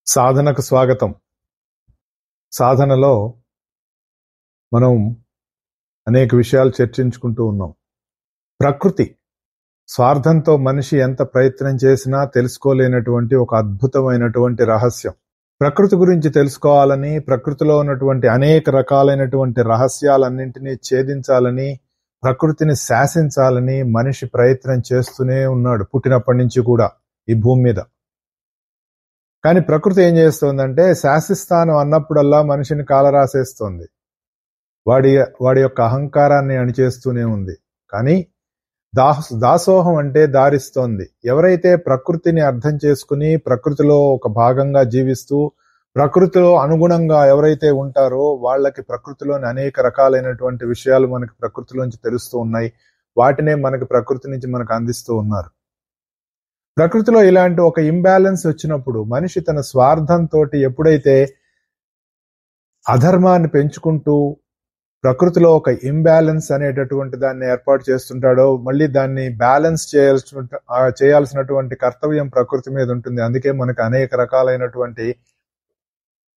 సాధనకు స్వాగతం. సాధనలో మనం అనేక విషయాలు చర్చించుకుంటూ ఉన్నాం. ప్రకృతి స్వార్థంతో మనిషి ఎంత ప్రయత్నం చేసినా తెలుసుకోలేనటువంటి ఒక అద్భుతమైనటువంటి రహస్యం. ప్రకృతి గురించి తెలుసుకోవాలని, ప్రకృతిలో ఉన్నటువంటి అనేక రకాలైనటువంటి రహస్యాలన్నింటినీ ఛేదించాలని, ప్రకృతిని శాసించాలని మనిషి ప్రయత్నం చేస్తూనే ఉన్నాడు పుట్టినప్పటి నుంచి కూడా ఈ భూమి మీద. కానీ ప్రకృతి ఏం చేస్తోందంటే, శాసిస్తాను అన్నప్పుడల్లా మనిషిని కాలరాసేస్తోంది. వాడి యొక్క అహంకారాన్ని అణిచేస్తూనే ఉంది. కానీ దాసోహం అంటే దారిస్తోంది. ఎవరైతే ప్రకృతిని అర్థం చేసుకుని ప్రకృతిలో ఒక భాగంగా జీవిస్తూ ప్రకృతిలో అనుగుణంగా ఎవరైతే ఉంటారో వాళ్ళకి ప్రకృతిలోని అనేక రకాలైనటువంటి విషయాలు మనకి ప్రకృతిలోంచి తెలుస్తూ ఉన్నాయి. వాటినే మనకి ప్రకృతి నుంచి మనకు అందిస్తూ ఉన్నారు. ప్రకృతిలో ఇలాంటి ఒక ఇంబ్యాలెన్స్ వచ్చినప్పుడు మనిషి తన స్వార్థంతో ఎప్పుడైతే అధర్మాన్ని పెంచుకుంటూ ప్రకృతిలో ఒక ఇంబ్యాలెన్స్ అనేటటువంటి దాన్ని ఏర్పాటు చేస్తుంటాడో, మళ్ళీ దాన్ని బ్యాలెన్స్ చేయాల్సినటువంటి కర్తవ్యం ప్రకృతి మీద ఉంటుంది. అందుకే మనకు అనేక రకాలైనటువంటి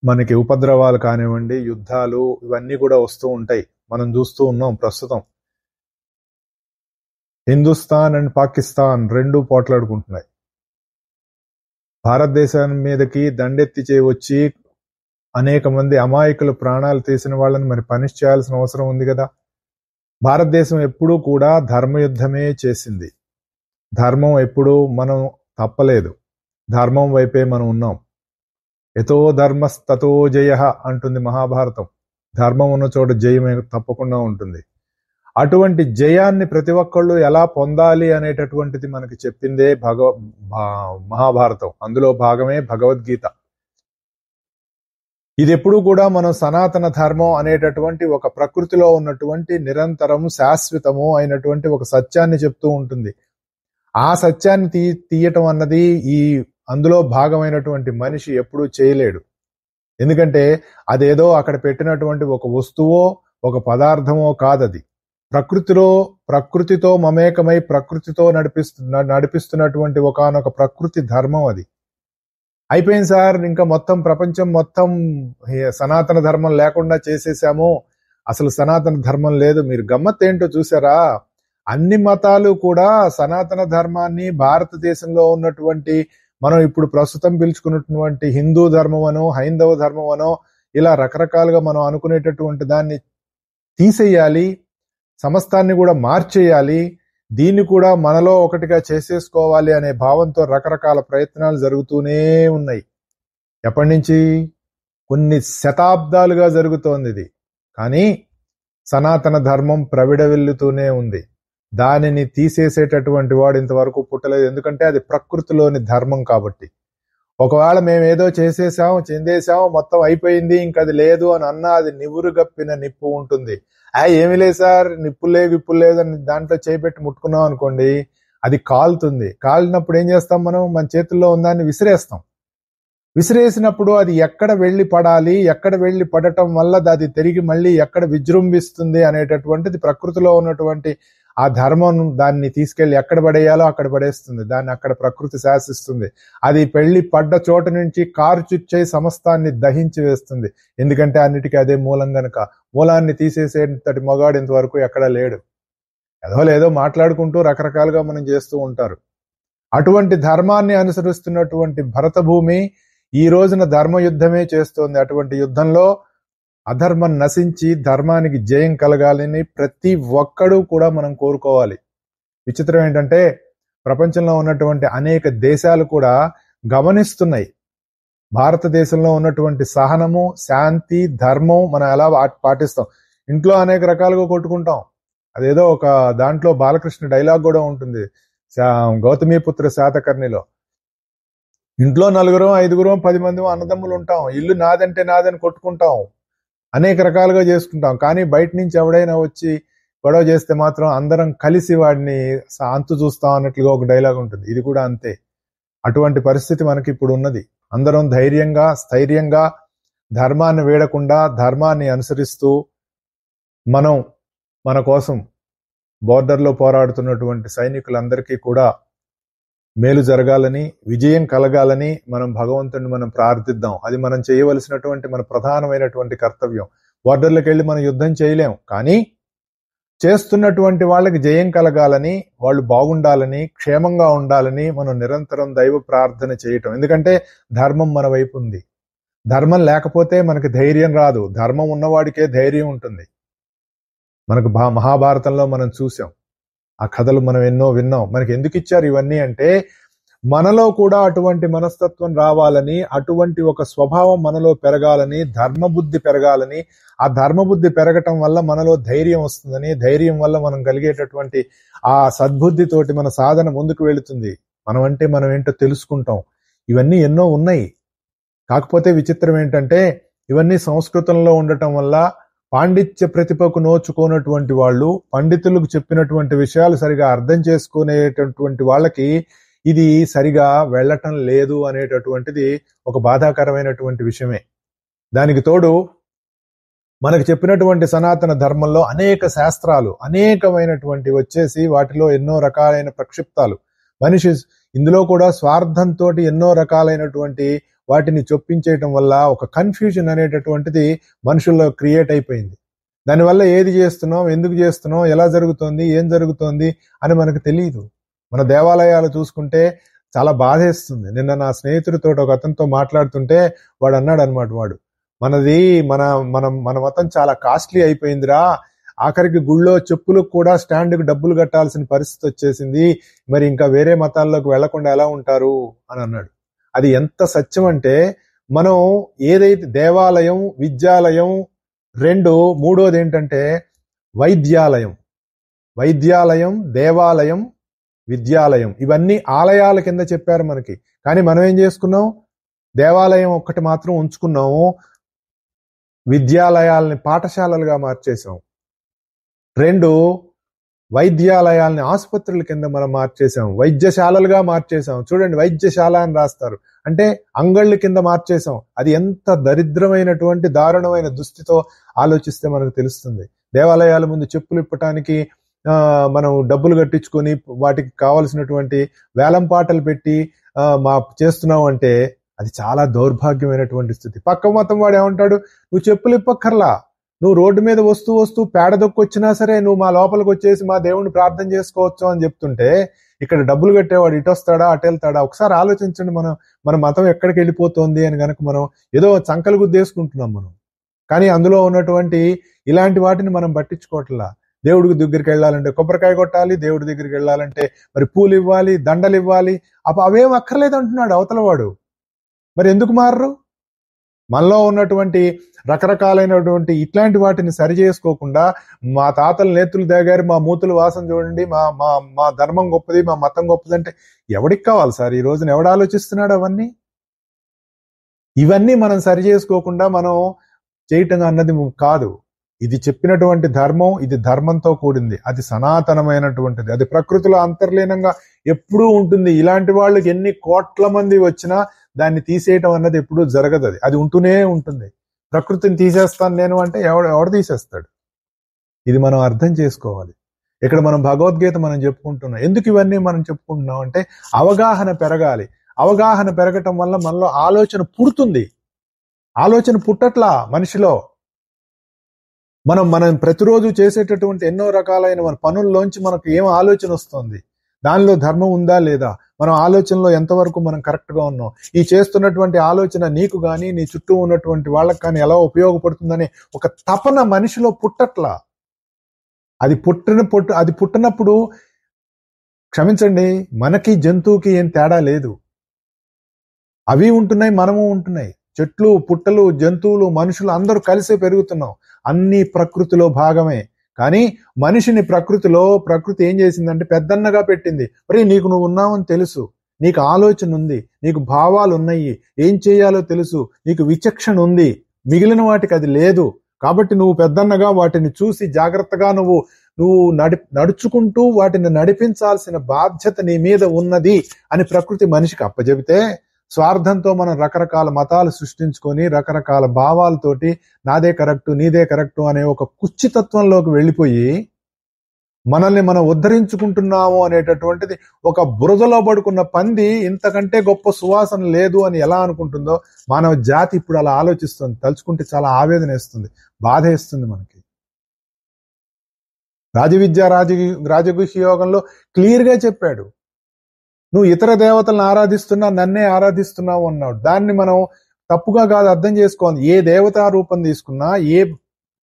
మనకి ఉపద్రవాలు కానివ్వండి, యుద్ధాలు ఇవన్నీ కూడా వస్తూ ఉంటాయి. మనం చూస్తూ ఉన్నాం ప్రస్తుతం. హిందుస్థాన్ అండ్ పాకిస్తాన్ రెండు పోట్లాడుకుంటున్నాయి. భారతదేశం మీదకి దండెత్తి వచ్చి అనేక మంది అమాయకులు ప్రాణాలు తీసిన వాళ్ళని మరి పనిష్ చేయాల్సిన అవసరం ఉంది కదా. భారతదేశం ఎప్పుడూ కూడా ధర్మయుద్ధమే చేసింది. ధర్మం ఎప్పుడూ మనం తప్పలేదు. ధర్మం వైపే మనం ఉన్నాం. యతో ధర్మస్తతో జయ అంటుంది మహాభారతం. ధర్మం ఉన్న చోట జయమే తప్పకుండా ఉంటుంది. అటువంటి జయాన్ని ప్రతి ఒక్కళ్ళు ఎలా పొందాలి అనేటటువంటిది మనకి చెప్పిందే మహాభారతం. అందులో భాగమే భగవద్గీత. ఇది ఎప్పుడూ కూడా మనం సనాతన ధర్మం అనేటటువంటి ఒక ప్రకృతిలో ఉన్నటువంటి నిరంతరము శాశ్వతము అయినటువంటి ఒక సత్యాన్ని చెప్తూ ఉంటుంది. ఆ సత్యాన్ని తీయటం అన్నది అందులో భాగమైనటువంటి మనిషి ఎప్పుడూ చేయలేడు. ఎందుకంటే అదేదో అక్కడ పెట్టినటువంటి ఒక వస్తువో ఒక పదార్థమో కాదది. ప్రకృతితో మమేకమై ప్రకృతితో నడిపిస్తున్నటువంటి ఒకానొక ప్రకృతి ధర్మం అది. అయిపోయింది సార్, ఇంకా మొత్తం ప్రపంచం మొత్తం సనాతన ధర్మం లేకుండా చేసేసాము, అసలు సనాతన ధర్మం లేదు. మీరు గమ్మత్ ఏంటో చూసారా? అన్ని మతాలు కూడా సనాతన ధర్మాన్ని భారతదేశంలో ఉన్నటువంటి మనం ఇప్పుడు ప్రస్తుతం పిలుచుకున్నటువంటి హిందూ ధర్మం అనో హైందవ ధర్మం అనో ఇలా రకరకాలుగా మనం అనుకునేటటువంటి దాన్ని తీసేయాలి, సమస్తాన్ని కూడా మార్చేయాలి, దీన్ని కూడా మనలో ఒకటిగా చేసేసుకోవాలి అనే భావంతో రకరకాల ప్రయత్నాలు జరుగుతూనే ఉన్నాయి. ఎప్పటి నుంచి? కొన్ని శతాబ్దాలుగా జరుగుతోంది ఇది. కానీ సనాతన ధర్మం ప్రవిడవిల్లుతూనే ఉంది. దానిని తీసేసేటటువంటి వాడు ఇంతవరకు పుట్టలేదు. ఎందుకంటే అది ప్రకృతిలోని ధర్మం కాబట్టి. ఒకవేళ మేమేదో చెందేశాం మొత్తం అయిపోయింది ఇంకది లేదు అని అన్నా అది నివురుగప్పిన నిప్పు ఉంటుంది. ఏమి లేదు సార్, నిప్పులు లేవు విప్పులు లేదు అని దాంట్లో చేపెట్టి ముట్టుకున్నాం అనుకోండి, అది కాలుతుంది. కాలినప్పుడు ఏం చేస్తాం? మన చేతుల్లో ఉందాన్ని విసిరేస్తాం. విసిరేసినప్పుడు అది ఎక్కడ వెళ్ళి పడాలి, ఎక్కడ వెళ్ళి పడటం వల్ల అది తిరిగి మళ్ళీ ఎక్కడ విజృంభిస్తుంది అనేటటువంటిది ప్రకృతిలో ఉన్నటువంటి ఆ ధర్మం దాన్ని తీసుకెళ్లి ఎక్కడ పడేయాలో అక్కడ పడేస్తుంది. దాన్ని అక్కడ ప్రకృతి శాసిస్తుంది. అది పెళ్లి పడ్డ చోట నుంచి కారు చుచ్చే సమస్తాన్ని దహించి వేస్తుంది. ఎందుకంటే అన్నిటికీ అదే మూలం గనక. మూలాన్ని తీసేసేంతటి మగాడు ఇంతవరకు ఎక్కడా లేడు. ఏదో మాట్లాడుకుంటూ రకరకాలుగా మనం చేస్తూ ఉంటారు. అటువంటి ధర్మాన్ని అనుసరిస్తున్నటువంటి భరత భూమి ఈ రోజున ధర్మయుద్ధమే చేస్తోంది. అటువంటి యుద్ధంలో అధర్మం నశించి ధర్మానికి జయం కలగాలని ప్రతి ఒక్కడూ కూడా మనం కోరుకోవాలి. విచిత్రం ఏంటంటే ప్రపంచంలో ఉన్నటువంటి అనేక దేశాలు కూడా గమనిస్తున్నాయి. భారతదేశంలో ఉన్నటువంటి సహనము, శాంతి, ధర్మం మనం ఎలా పాటిస్తాం. ఇంట్లో అనేక రకాలుగా కొట్టుకుంటాం. అదేదో ఒక దాంట్లో బాలకృష్ణ డైలాగ్ కూడా ఉంటుంది, గౌతమీపుత్ర శాతకర్ణిలో. ఇంట్లో 4, 5, 10 మంది అన్నదమ్ములు ఉంటాం. ఇల్లు నాదంటే నాదని కొట్టుకుంటాం, అనేక రకాలుగా చేసుకుంటాం. కానీ బయట నుంచి ఎవడైనా వచ్చి గొడవ చేస్తే మాత్రం అందరం కలిసి వాడిని అంతు చూస్తాం అన్నట్లుగా ఒక డైలాగ్ ఉంటుంది. ఇది కూడా అంతే. అటువంటి పరిస్థితి మనకి ఇప్పుడు ఉన్నది. అందరం ధైర్యంగా స్థైర్యంగా ధర్మాన్ని వేడకుండా ధర్మాన్ని అనుసరిస్తూ మనం మన కోసం బోర్డర్లో పోరాడుతున్నటువంటి సైనికులందరికీ కూడా మేలు జరగాలని, విజయం కలగాలని మనం భగవంతుడిని మనం ప్రార్థిద్దాం. అది మనం చేయవలసినటువంటి మన ప్రధానమైనటువంటి కర్తవ్యం. బోర్డర్లకు వెళ్ళి మనం యుద్ధం చేయలేం, కానీ చేస్తున్నటువంటి వాళ్ళకి జయం కలగాలని, వాళ్ళు బాగుండాలని, క్షేమంగా ఉండాలని మనం నిరంతరం దైవ ప్రార్థన చేయటం. ఎందుకంటే ధర్మం మన వైపు ఉంది. ధర్మం లేకపోతే మనకి ధైర్యం రాదు. ధర్మం ఉన్నవాడికే ధైర్యం ఉంటుంది. మనకు మహాభారతంలో మనం చూసాం, ఆ కథలు మనం ఎన్నో విన్నాం. మనకి ఎందుకు ఇచ్చారు ఇవన్నీ అంటే, మనలో కూడా అటువంటి మనస్తత్వం రావాలని, అటువంటి ఒక స్వభావం మనలో పెరగాలని, ధర్మబుద్ధి పెరగాలని. ఆ ధర్మబుద్ధి పెరగటం వల్ల మనలో ధైర్యం వస్తుందని, ధైర్యం వల్ల మనం కలిగేటటువంటి ఆ సద్బుద్ధితోటి మన సాధన ముందుకు వెళుతుంది. మనం అంటే మనం ఏంటో తెలుసుకుంటాం. ఇవన్నీ ఎన్నో ఉన్నాయి. కాకపోతే విచిత్రం ఏంటంటే, ఇవన్నీ సంస్కృతంలో ఉండటం వల్ల పాండిత్య ప్రతిభకు నోచుకోనటువంటి వాళ్ళు, పండితులకు చెప్పినటువంటి విషయాలు సరిగా అర్థం చేసుకునేటటువంటి వాళ్ళకి ఇది సరిగా వెళ్ళటం లేదు అనేటటువంటిది ఒక బాధాకరమైనటువంటి విషయమే. దానికి తోడు మనకు చెప్పినటువంటి సనాతన ధర్మంలో అనేక శాస్త్రాలు, అనేకమైనటువంటి వచ్చేసి వాటిలో ఎన్నో రకాలైన ప్రక్షిప్తాలు. మనిషి ఇందులో కూడా స్వార్థంతో ఎన్నో రకాలైనటువంటి వాటిని చొప్పించేయటం వల్ల ఒక కన్ఫ్యూజన్ అనేటటువంటిది మనుషుల్లో క్రియేట్ అయిపోయింది. దానివల్ల ఏది చేస్తున్నాం, ఎందుకు చేస్తున్నాం, ఎలా జరుగుతోంది, ఏం జరుగుతోంది అని మనకు తెలియదు. మన దేవాలయాలు చూసుకుంటే చాలా బాధేస్తుంది. నిన్న నా స్నేహితుడితో ఒక అతనితో మాట్లాడుతుంటే వాడు అన్నాడు అనమాట, మనది మన మన మన మతం చాలా కాస్ట్లీ అయిపోయిందిరా, ఆఖరికి గుళ్ళో చెప్పులకు కూడా స్టాండ్కి డబ్బులు కట్టాల్సిన పరిస్థితి వచ్చేసింది, మరి ఇంకా వేరే మతాల్లోకి వెళ్లకుండా ఎలా ఉంటారు అని అన్నాడు. అది ఎంత సత్యం అంటే, మనం ఏదైతే దేవాలయం, విద్యాలయం, మూడోది ఏంటంటే వైద్యాలయం. వైద్యాలయం, దేవాలయం, విద్యాలయం, ఇవన్నీ ఆలయాల కింద చెప్పారు మనకి. కానీ మనం ఏం చేసుకున్నాం, దేవాలయం ఒక్కటి మాత్రం ఉంచుకున్నాము, విద్యాలయాలని పాఠశాలలుగా మార్చేసాం. వైద్యాలయాలని ఆసుపత్రుల కింద మనం మార్చేసాం, వైద్యశాలలుగా మార్చేసాం. చూడండి, వైద్యశాల అని రాస్తారు అంటే అంగళ్ళు కింద మార్చేసాం. అది ఎంత దరిద్రమైనటువంటి దారుణమైన దుస్థితితో ఆలోచిస్తే మనకు తెలుస్తుంది. దేవాలయాల ముందు చెప్పులు ఇప్పటానికి మనం డబ్బులు కట్టించుకొని వాటికి కావలసినటువంటి వేలం పాటలు పెట్టి చేస్తున్నాం అంటే అది చాలా దౌర్భాగ్యమైనటువంటి స్థితి. పక్క మతం వాడు ఏమంటాడు, నువ్వు చెప్పులు ఇప్పక్కర్లా, నువ్వు రోడ్డు మీద వస్తూ పేడ దొక్కొచ్చినా సరే నువ్వు మా లోపలికి వచ్చేసి మా దేవుణ్ణి ప్రార్థన చేసుకోవచ్చు అని చెప్తుంటే, ఇక్కడ డబ్బులు కట్టేవాడు ఇటు వస్తాడా అటు వెళ్తాడా? ఒకసారి ఆలోచించండి. మన మతం ఎక్కడికి వెళ్ళిపోతుంది అని గనక మనం ఏదో చంకలు గుద్దేసుకుంటున్నాం మనం. కానీ అందులో ఉన్నటువంటి ఇలాంటి వాటిని మనం పట్టించుకోవట్లా. దేవుడికి దగ్గరికి వెళ్ళాలంటే కొబ్బరికాయ కొట్టాలి, దేవుడి దగ్గరికి వెళ్ళాలంటే మరి పూలు ఇవ్వాలి, దండలు ఇవ్వాలి. అవేం అక్కర్లేదు అంటున్నాడు అవతల వాడు. మరి ఎందుకు మారరు? మనలో ఉన్నటువంటి రకరకాలైనటువంటి ఇట్లాంటి వాటిని సరి చేసుకోకుండా, మా తాతల నేతులు దిగారు, మా మూతుల వాసన చూడండి, మా ధర్మం గొప్పది, మా మతం గొప్పది అంటే ఎవడికి కావాలి సార్? ఈ రోజున ఎవడు ఆలోచిస్తున్నాడు అవన్నీ? ఇవన్నీ మనం సరి చేసుకోకుండా మనం చేయటం అన్నది కాదు. ఇది చెప్పినటువంటి ధర్మం, ఇది ధర్మంతో కూడింది, అది సనాతనమైనటువంటిది, అది ప్రకృతిలో అంతర్లీనంగా ఎప్పుడూ ఉంటుంది. ఇలాంటి వాళ్ళకి ఎన్ని కోట్ల మంది వచ్చినా దాన్ని తీసేయటం అన్నది ఎప్పుడూ జరగదు. అది ఉంటూనే ఉంటుంది. ప్రకృతిని తీసేస్తాను నేను అంటే ఎవడు తీసేస్తాడు? ఇది మనం అర్థం చేసుకోవాలి. ఇక్కడ మనం భగవద్గీత మనం చెప్పుకుంటున్నాం. ఎందుకు ఇవన్నీ మనం చెప్పుకుంటున్నాం అంటే అవగాహన పెరగాలి. అవగాహన పెరగటం వల్ల మనలో ఆలోచన పుడుతుంది. ఆలోచన పుట్టట్లా మనిషిలో. మనం ప్రతిరోజు చేసేటటువంటి ఎన్నో రకాలైన మన పనుల్లోంచి మనకు ఏం ఆలోచన వస్తుంది, దానిలో ధర్మం ఉందా లేదా, మనం ఆలోచనలో ఎంతవరకు మనం కరెక్ట్ గా ఉన్నాం, ఈ చేస్తున్నటువంటి ఆలోచన నీకు కానీ నీ చుట్టూ ఉన్నటువంటి వాళ్ళకి కానీ ఎలా ఉపయోగపడుతుందనే ఒక తపన మనిషిలో పుట్టట్లా. అది పుట్టినప్పుడు క్షమించండి, మనకి జంతువుకి ఏం తేడా లేదు. అవి ఉంటున్నాయి, మనము ఉంటున్నాయి. చెట్లు, పుట్టలు, జంతువులు, మనుషులు అందరూ కలిసే పెరుగుతున్నాం. అన్ని ప్రకృతిలో భాగమే. కానీ మనిషిని ప్రకృతి ఏం చేసిందంటే పెద్దన్నగా పెట్టింది. మరి నీకు నువ్వు ఉన్నావని తెలుసు, నీకు ఆలోచన ఉంది, నీకు భావాలు ఉన్నాయి, ఏం చేయాలో తెలుసు, నీకు విచక్షణ ఉంది. మిగిలిన వాటికి అది లేదు. కాబట్టి నువ్వు పెద్దన్నగా వాటిని చూసి జాగ్రత్తగా నువ్వు నడుచుకుంటూ వాటిని నడిపించాల్సిన బాధ్యత నీ మీద ఉన్నది అని ప్రకృతి మనిషికి అప్పచెబితే, స్వార్థంతో మనం రకరకాల మతాలు సృష్టించుకొని రకరకాల భావాలతోటి నాదే కరెక్టు, నీదే కరెక్టు అనే ఒక కుచ్చితత్వంలోకి వెళ్ళిపోయి మనల్ని మనం ఉద్ధరించుకుంటున్నాము అనేటటువంటిది, ఒక బురదలో పడుకున్న పంది ఇంతకంటే గొప్ప సువాసన లేదు అని ఎలా అనుకుంటుందో మానవ జాతి ఇప్పుడు అలా ఆలోచిస్తుంది. తలుచుకుంటే చాలా ఆవేదన వేస్తుంది, బాధ వేస్తుంది మనకి. రాజవిద్య రాజగుహ్య యోగంలో క్లియర్ గా చెప్పాడు, నువ్వు ఇతర దేవతలను ఆరాధిస్తున్నా నన్నే ఆరాధిస్తున్నావు అన్నాడు. దాన్ని మనం తప్పుగా కాదు అర్థం చేసుకోవాలి. ఏ దేవతా రూపం తీసుకున్నా, ఏ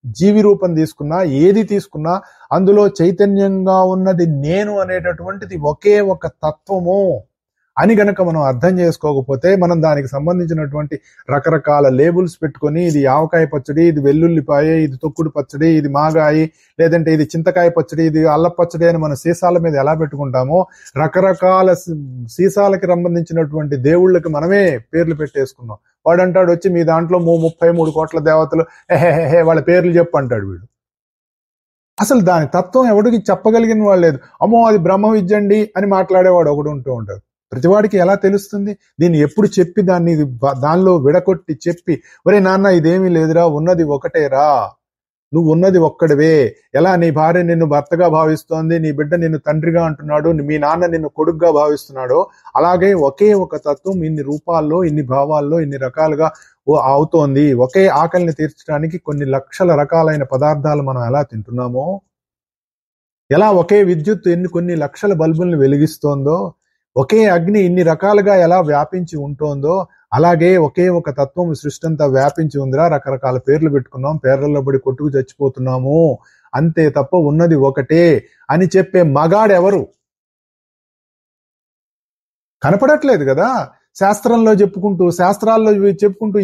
జీవి రూపం తీసుకున్నా, ఏది తీసుకున్నా అందులో చైతన్యంగా ఉన్నది నేను అనేటటువంటిది ఒకే ఒక తత్వము అని గనక మనం అర్థం చేసుకోకపోతే, మనం దానికి సంబంధించినటువంటి రకరకాల లేబుల్స్ పెట్టుకొని, ఇది ఆవకాయ పచ్చడి, ఇది వెల్లుల్లిపాయ, ఇది తొక్కుడు పచ్చడి, ఇది మాగాయి, లేదంటే ఇది చింతకాయ పచ్చడి, ఇది అల్ల పచ్చడి అని మన సీసాల మీద ఎలా పెట్టుకుంటామో, రకరకాల సీసాలకి సంబంధించినటువంటి దేవుళ్ళకి మనమే పేర్లు పెట్టేసుకున్నాం. వాడు అంటాడు వచ్చి, మీ దాంట్లో 33 కోట్ల దేవతలు, హే వాళ్ళ పేర్లు చెప్పు అంటాడు వీడు. అసలు దాని తత్వం ఎవడికి చెప్పగలిగిన వాళ్ళు లేదు. అమ్మో అది బ్రహ్మ విద్య అండి అని మాట్లాడేవాడు ఒకడు ఉంటూ ఉంటాడు. ప్రతివాడికి ఎలా తెలుస్తుంది? దీన్ని ఎప్పుడు చెప్పి దానిలో విడకొట్టి చెప్పి, ఒరే నాన్న ఇదేమీ లేదురా, ఉన్నది ఒకటేరా, నువ్వు ఉన్నది ఒక్కడివే. ఎలా నీ భార్య నిన్ను భర్తగా భావిస్తోంది, నీ బిడ్డ నిన్ను తండ్రిగా అంటున్నాడు, మీ నాన్న నిన్ను కొడుకుగా భావిస్తున్నాడో, అలాగే ఒకే ఒక తత్వం ఇన్ని రూపాల్లో, ఇన్ని భావాల్లో, ఇన్ని రకాలుగా అవుతోంది. ఒకే ఆకలిని తీర్చడానికి కొన్ని లక్షల రకాలైన పదార్థాలు మనం ఎలా తింటున్నామో, ఎలా ఒకే విద్యుత్ కొన్ని లక్షల బల్బుల్ని వెలిగిస్తోందో, ఒకే అగ్ని ఇన్ని రకాలుగా ఎలా వ్యాపించి ఉంటోందో, అలాగే ఒకే ఒక తత్వం సృష్టి అంతా వ్యాపించి ఉందిరా. రకరకాల పేర్లు పెట్టుకున్నాం, పేర్లలో పడి కొట్టుకు చచ్చిపోతున్నాము, అంతే తప్ప ఉన్నది ఒకటే అని చెప్పే మగాడెవరు? కనపడట్లేదు కదా. శాస్త్రాల్లో చెప్పుకుంటూ